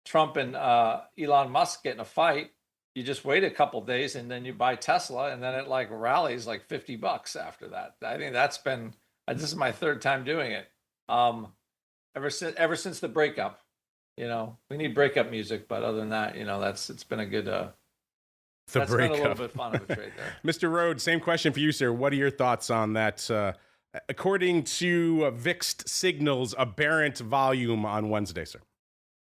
Trump and Elon Musk get in a fight, you just wait a couple days and then you buy Tesla, and then it like rallies like $50 after that. I think that's been, this is my third time doing it. Ever since the breakup, we need breakup music, but other than that, it's been a good, that's been a little bit fun of a trade there.
Mr. Rhoads, same question for you, sir. What are your thoughts on that? According to VIX signals, aberrant volume on Wednesday, sir.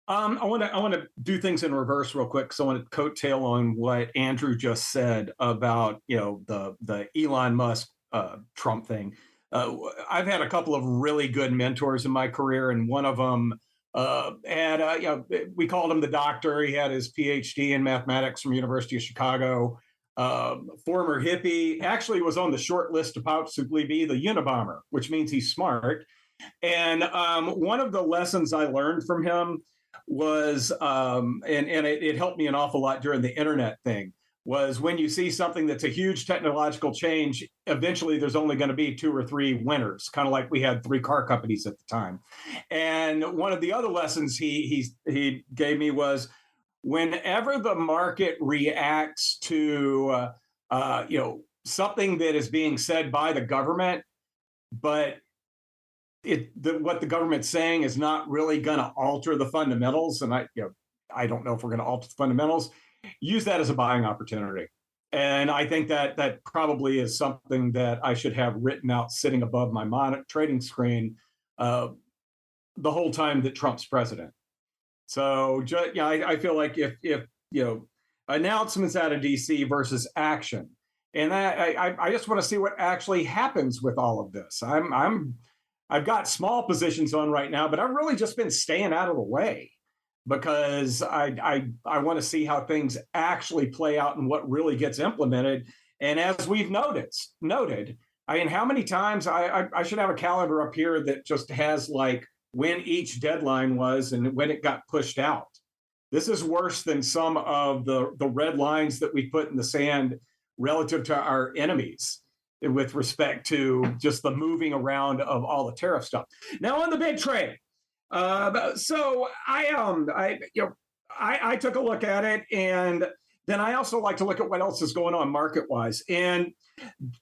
I want to do things in reverse real quick. So I want to coattail on what Andrew just said about, the Elon Musk Trump thing. I've had a couple of really good mentors in my career, and one of them had, we called him the doctor. He had his PhD in mathematics from University of Chicago. Former hippie, actually was on the short list to possibly be the Unabomber, which means he's smart. And one of the lessons I learned from him was, and it helped me an awful lot during the internet thing, was when you see something that's a huge technological change, eventually there's only going to be 2 or 3 winners, kind of like we had 3 car companies at the time. And one of the other lessons he gave me was, whenever the market reacts to something that is being said by the government, but what the government's saying is not really going to alter the fundamentals, and I don't know if we're going to alter the fundamentals, use that as a buying opportunity. And I think that probably is something that I should have written out sitting above my trading screen the whole time that Trump's president. So I feel like if announcements out of DC versus action, and I just want to see what actually happens with all of this. I've got small positions on right now, but I've really just been staying out of the way, because I want to see how things actually play out and what really gets implemented. And as we've noted, I mean, how many times I should have a calendar up here that just has like when each deadline was and when it got pushed out. This is worse than some of the red lines that we put in the sand relative to our enemies with respect to just the moving around of all the tariff stuff. Now on the big trade. So I took a look at it, and then I also like to look at what else is going on market-wise. And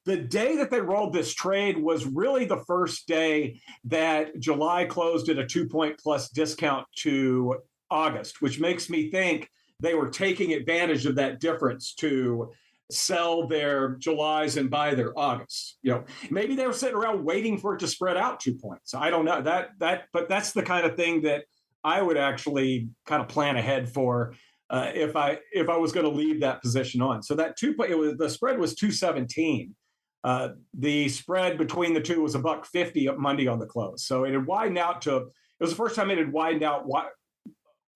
the day that they rolled this trade was really the first day that July closed at a 2-point plus discount to August, which makes me think they were taking advantage of that difference to sell their Julys and buy their Augusts. Maybe they were sitting around waiting for it to spread out 2 points. I don't know but that's the kind of thing that I would actually kind of plan ahead for if I was going to leave that position on. So that the spread was 217. The spread between the two was $1.50 Monday on the close. So it had widened out it was the first time it had widened out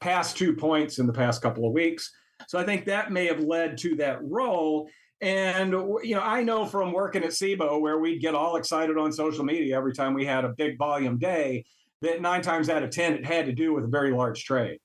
past 2 points in the past couple of weeks. So I think that may have led to that roll. And, I know from working at SIBO, where we'd get all excited on social media every time we had a big volume day, that 9 times out of 10, it had to do with a very large trade.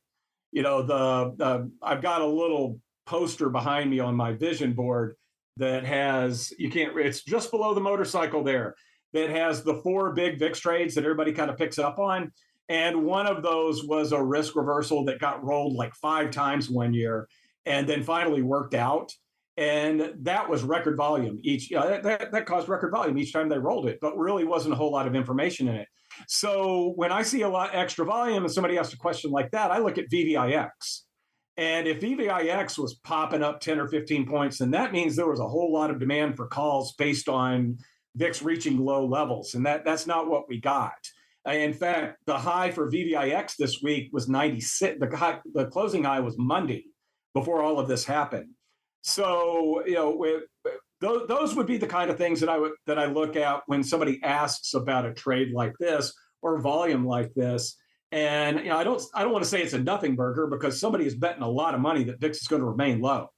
I've got a little poster behind me on my vision board that has, it's just below the motorcycle there. that has the 4 big VIX trades that everybody kind of picks up on. And one of those was a risk reversal that got rolled like 5 times one year and then finally worked out. And that was record volume each. That caused record volume each time they rolled it, but really wasn't a whole lot of information in it. So when I see a lot extra volume and somebody asks a question like that, I look at VVIX. And if VVIX was popping up 10 or 15 points, then that means there was a whole lot of demand for calls based on VIX reaching low levels. And that's not what we got. In fact, the high for VVIX this week was 96. The closing high was Monday before all of this happened. So, those would be the kind of things that I look at when somebody asks about a trade like this or volume like this. And I don't want to say it's a nothing burger because somebody is betting a lot of money that VIX is going to remain low.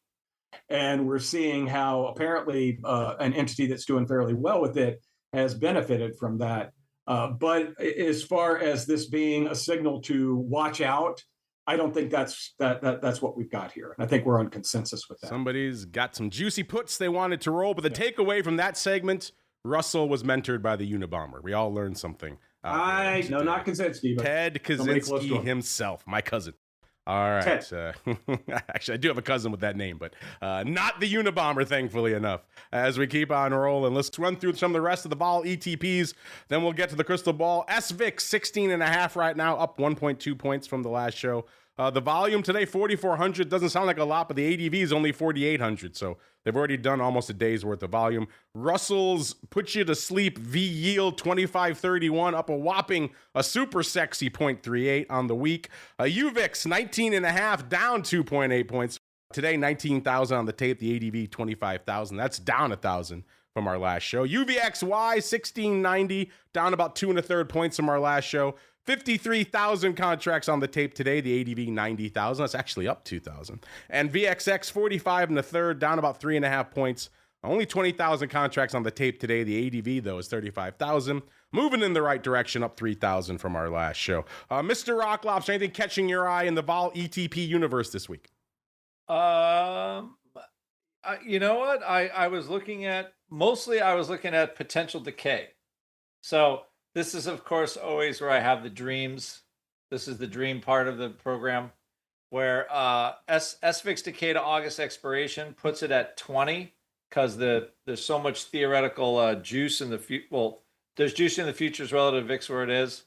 And we're seeing how apparently an entity that's doing fairly well with it has benefited from that. But as far as this being a signal to watch out, I don't think that's what we've got here. I think we're on consensus with that.
Somebody's got some juicy puts they wanted to roll, but the takeaway from that segment, Russell was mentored by the Unabomber. We all learned something.
No, not Kaczynski, but
Ted Kaczynski himself, my cousin. All right. Actually, I do have a cousin with that name, but not the Unabomber, thankfully enough. As we keep on rolling, let's run through some of the rest of the vol ETPs. Then we'll get to the crystal ball. SVIX 16.5 right now, up 1.2 points from the last show. The volume today, 4,400. Doesn't sound like a lot, but the ADV is only 4,800. So they've already done almost a day's worth of volume. Russell's put you to sleep V yield 25.31, up a whopping, a super sexy 0.38 on the week. UVIX 19.5, down 2.8 points. Today, 19,000 on the tape. The ADV 25,000. That's down 1,000 from our last show. UVXY 1690, down about 2 1/3 points from our last show. 53,000 contracts on the tape today. The ADV 90,000. That's actually up 2,000. And VXX 45 1/3, down about 3.5 points. Only 20,000 contracts on the tape today. The ADV though is 35,000. Moving in the right direction, up 3,000 from our last show. Mr. Rock Lobster, anything catching your eye in the vol ETP universe this week?
You know what? I was looking at potential decay. So this is, of course, always where I have the dreams. This is the dream part of the program where SVIX decay to August expiration puts it at 20 because there's so much theoretical juice in the future. Well, there's juice in the futures relative to VIX where it is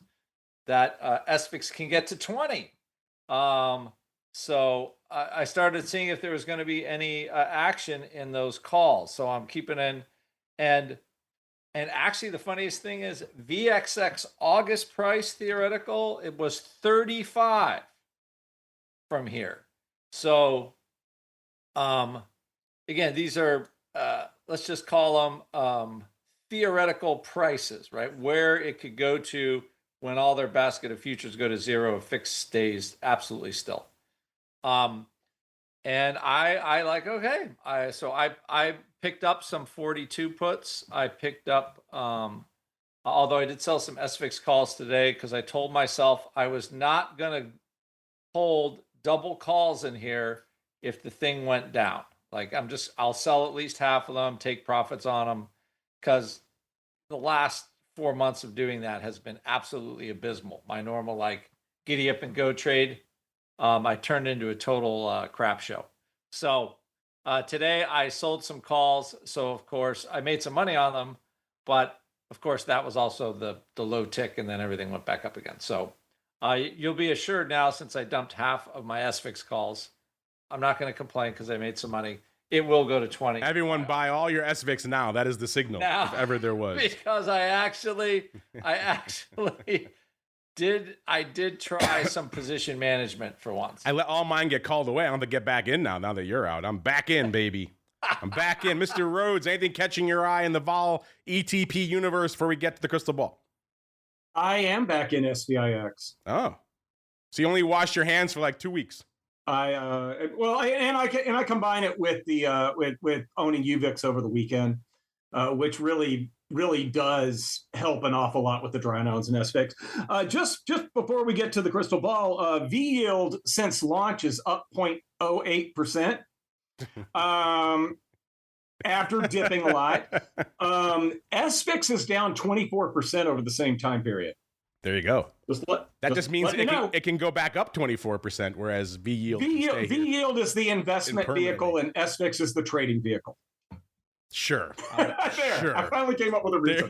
that SVIX can get to 20. So I started seeing if there was going to be any action in those calls. So I'm keeping in and actually, the funniest thing is VXX August price theoretical, it was 35 from here. So, again, these are, let's just call them theoretical prices, right? Where it could go to when all their basket of futures go to zero if VIX stays absolutely still. And I like, okay. I picked up some 42 puts. I picked up, although I did sell some SVIX calls today because I told myself I was not going to hold double calls in here if the thing went down. Like I'll sell at least half of them, take profits on them because the last 4 months of doing that has been absolutely abysmal. My normal like giddy up and go trade, I turned into a total crap show. So today I sold some calls. So of course I made some money on them, but of course that was also the low tick and then everything went back up again. So you'll be assured now, since I dumped half of my SVIX calls, I'm not going to complain because I made some money. It will go to 20.
Everyone buy all your SVIX now. That is the signal, now, if ever there was.
Because I actually did try some position management for once.
I let all mine get called away. I don't have to get back in now that you're out. I'm back in, baby. I'm back in. Mr. Rhoads, anything catching your eye in the vol ETP universe before we get to the crystal ball?
I am back in SVIX.
Oh. So you only washed your hands for like 2 weeks.
I combine it with the with owning UVIX over the weekend, which really does help an awful lot with the drawdowns in SVIX. Just before we get to the crystal ball, V yield since launch is up 0.08%. after dipping a lot. SVIX is down 24% over the same time period.
There you go. That just means it can go back up 24%, whereas V yield
is the investment vehicle and SVIX is the trading vehicle.
Sure.
Sure. I finally came up with a reason.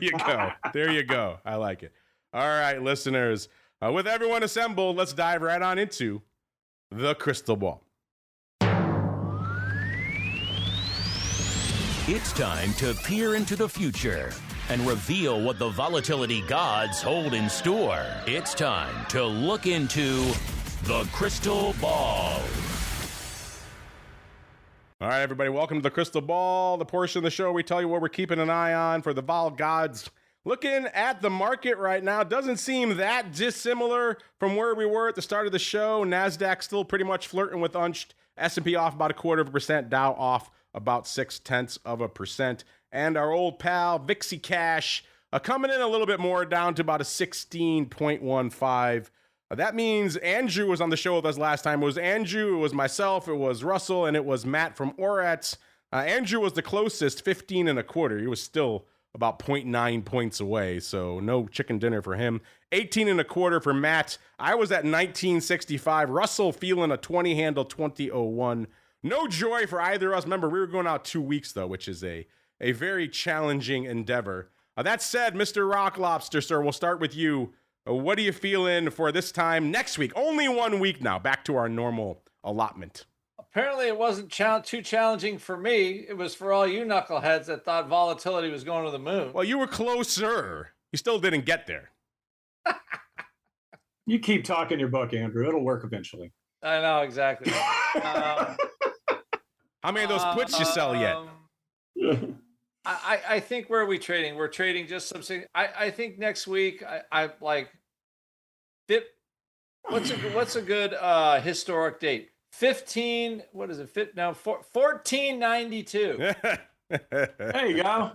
There you go. I like it. All right, listeners. With everyone assembled, let's dive right on into the crystal ball.
It's time to peer into the future and reveal what the volatility gods hold in store. It's time to look into the crystal ball.
All right, everybody, welcome to the crystal ball, the portion of the show we tell you what we're keeping an eye on for the vol gods. Looking at the market right now, doesn't seem that dissimilar from where we were at the start of the show. NASDAQ still pretty much flirting with unched. S&P off about 0.25%, Dow off about 0.6%. And our old pal, VIXY Cash, coming in a little bit more, down to about a 16.15. That means Andrew was on the show with us last time. It was Andrew, it was myself, it was Russell, and it was Matt from Rhoads. Andrew was the closest, 15.25. He was still about 0.9 points away, so no chicken dinner for him. 18.25 for Matt. I was at 19.65. Russell feeling a 20 handle, 20.01. No joy for either of us. Remember, we were going out 2 weeks, though, which is a very challenging endeavor. That said, Mr. Rock Lobster, sir, we'll start with you. What are you feeling for this time next week? Only 1 week now, back to our normal allotment.
Apparently, it wasn't too challenging for me. It was for all you knuckleheads that thought volatility was going to the moon.
Well, you were closer. You still didn't get there.
You keep talking your book, Andrew. It'll work eventually.
I know, exactly.
How many of those puts you sell yet?
I think where are we trading? We're trading just something. I think next week I like. What's a good historic date? 15. What is it? 1492.
There you go.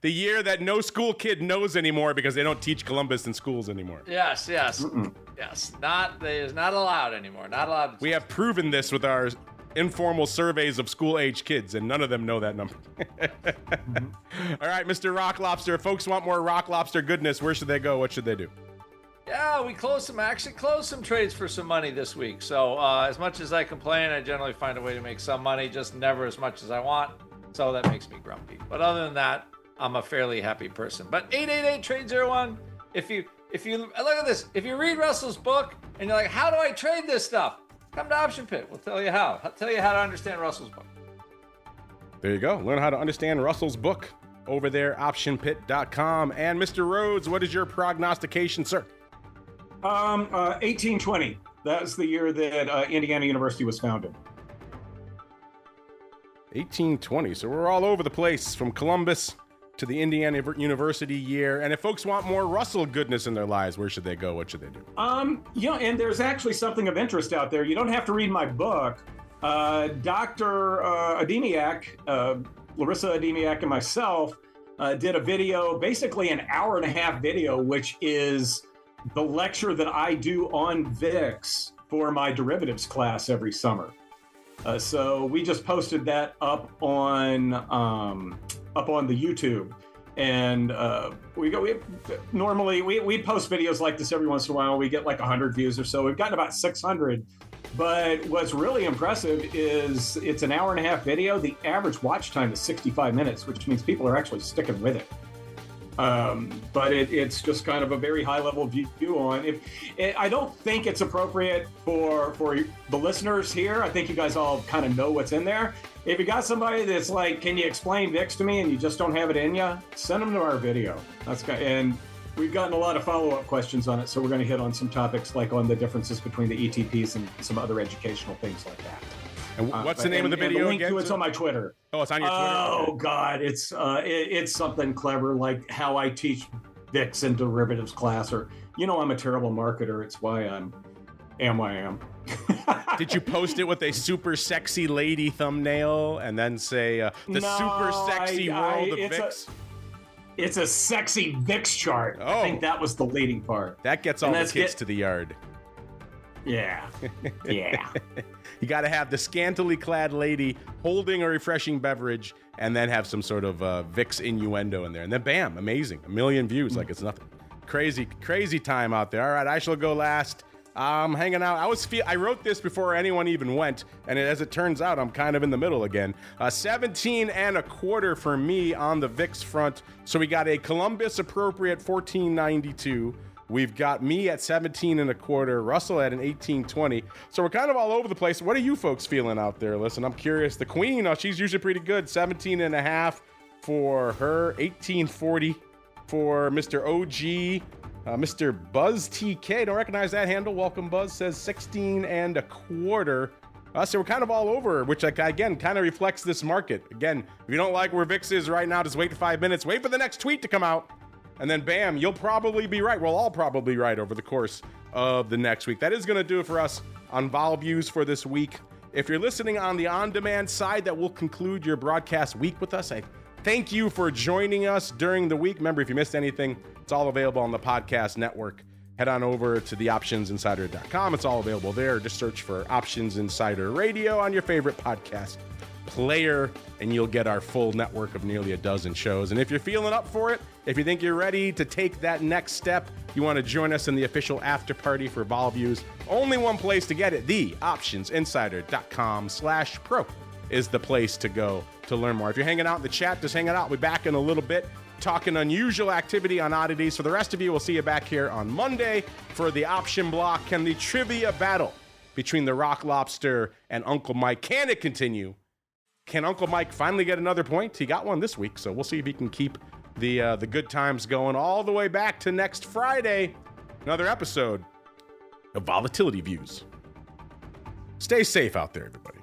The year that no school kid knows anymore because they don't teach Columbus in schools anymore.
Yes. Yes. It is not allowed anymore. Not allowed.
We have proven this with our informal surveys of school-age kids, and none of them know that number. All right, Mr. Rock Lobster. If folks want more Rock Lobster goodness, where should they go? What should they do?
Yeah, we closed some trades for some money this week. So as much as I complain, I generally find a way to make some money, just never as much as I want. So that makes me grumpy. But other than that, I'm a fairly happy person. But 888-TRADE-01, if you look at this, if you read Russell's book and you're like, how do I trade this stuff? Come to Option Pit. We'll tell you how. I'll tell you how to understand Russell's book.
There you go. Learn how to understand Russell's book over there, optionpit.com. And Mr. Rhoads, what is your prognostication, sir?
1820. That's the year that Indiana University was founded.
1820. So we're all over the place, from Columbus to the Indiana University year. And if folks want more Russell goodness in their lives, where should they go? What should they do?
And there's actually something of interest out there. You don't have to read my book. Dr. Ademiak, Larissa Ademiak, and myself did a video, basically an hour-and-a-half video, which is the lecture that I do on VIX for my derivatives class every summer. So we just posted that up on the YouTube, and normally we post videos like this every once in a while. We get like 100 views or so. We've gotten about 600, but what's really impressive is it's an hour-and-a-half video. The average watch time is 65 minutes, which means people are actually sticking with it. But it's just kind of a very high-level view on. I don't think it's appropriate for the listeners here. I think you guys all kind of know what's in there. If you got somebody that's like, can you explain VIX to me, and you just don't have it in you, send them to our video. And we've gotten a lot of follow-up questions on it, so we're going to hit on some topics like on the differences between the ETPs and some other educational things like that.
And what's the name of the video
the link
again?
To it's on my Twitter.
Oh, it's on your Twitter?
Oh, God. It's something clever, like how I teach VIX and derivatives class, or, I'm a terrible marketer. It's why I am.
Did you post it with a super sexy lady thumbnail and then say, super sexy world of VIX?
It's a sexy VIX chart. I think that was the leading part.
That gets all the kids to the yard.
Yeah. Yeah.
You got to have the scantily clad lady holding a refreshing beverage and then have some sort of VIX innuendo in there. And then bam, amazing. 1 million views like it's nothing. Crazy, crazy time out there. All right, I shall go last. I'm hanging out. I wrote this before anyone even went, and as it turns out, I'm kind of in the middle again. 17.25 for me on the VIX front. So we got a Columbus appropriate 1492. We've got me at 17.25, Russell at an 18.20. So we're kind of all over the place. What are you folks feeling out there? Listen, I'm curious. The Queen, she's usually pretty good. 17.5 for her, 18.40 for Mr. OG. Mr. Buzz TK, don't recognize that handle. Welcome, Buzz, says 16.25. So we're kind of all over, which again kind of reflects this market. Again, if you don't like where VIX is right now, just wait 5 minutes. Wait for the next tweet to come out. And then bam, you'll probably be right. We'll all probably be right over the course of the next week. That is going to do it for us on Vol Views for this week. If you're listening on the on-demand side, that will conclude your broadcast week with us. I thank you for joining us during the week. Remember, if you missed anything, it's all available on the podcast network. Head on over to theoptionsinsider.com. It's all available there. Just search for Options Insider Radio on your favorite podcast player, and you'll get our full network of nearly a dozen shows. And if you're feeling up for it, if you think you're ready to take that next step, you want to join us in the official after party for Vol Views, only one place to get it, theoptionsinsider.com/pro is the place to go to learn more. If you're hanging out in the chat, just hang out. We'll be back in a little bit talking unusual activity on oddities. For the rest of you, we'll see you back here on Monday for the option block and the trivia battle between the Rock Lobster and Uncle Mike. Can it continue? Can Uncle Mike finally get another point? He got one this week, so we'll see if he can keep the good times going all the way back to next Friday. Another episode of Volatility Views. Stay safe out there, everybody.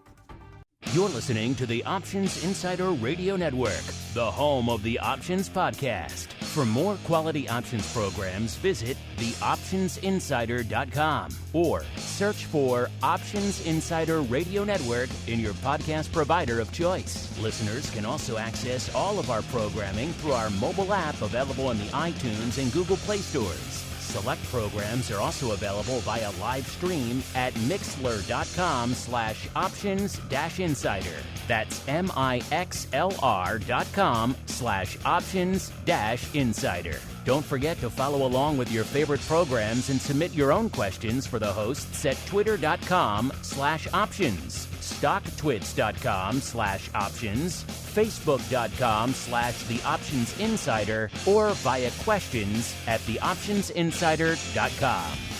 You're listening to the Options Insider Radio Network, the home of the Options Podcast. For more quality options programs, visit theoptionsinsider.com or search for Options Insider Radio Network in your podcast provider of choice. Listeners can also access all of our programming through our mobile app available in the iTunes and Google Play stores. Select programs are also available via live stream at mixlr.com/options-insider. That's mixlr.com/options-insider. Don't forget to follow along with your favorite programs and submit your own questions for the hosts at twitter.com/options, stocktwits.com/options, facebook.com/theoptionsinsider, or via questions at theoptionsinsider.com.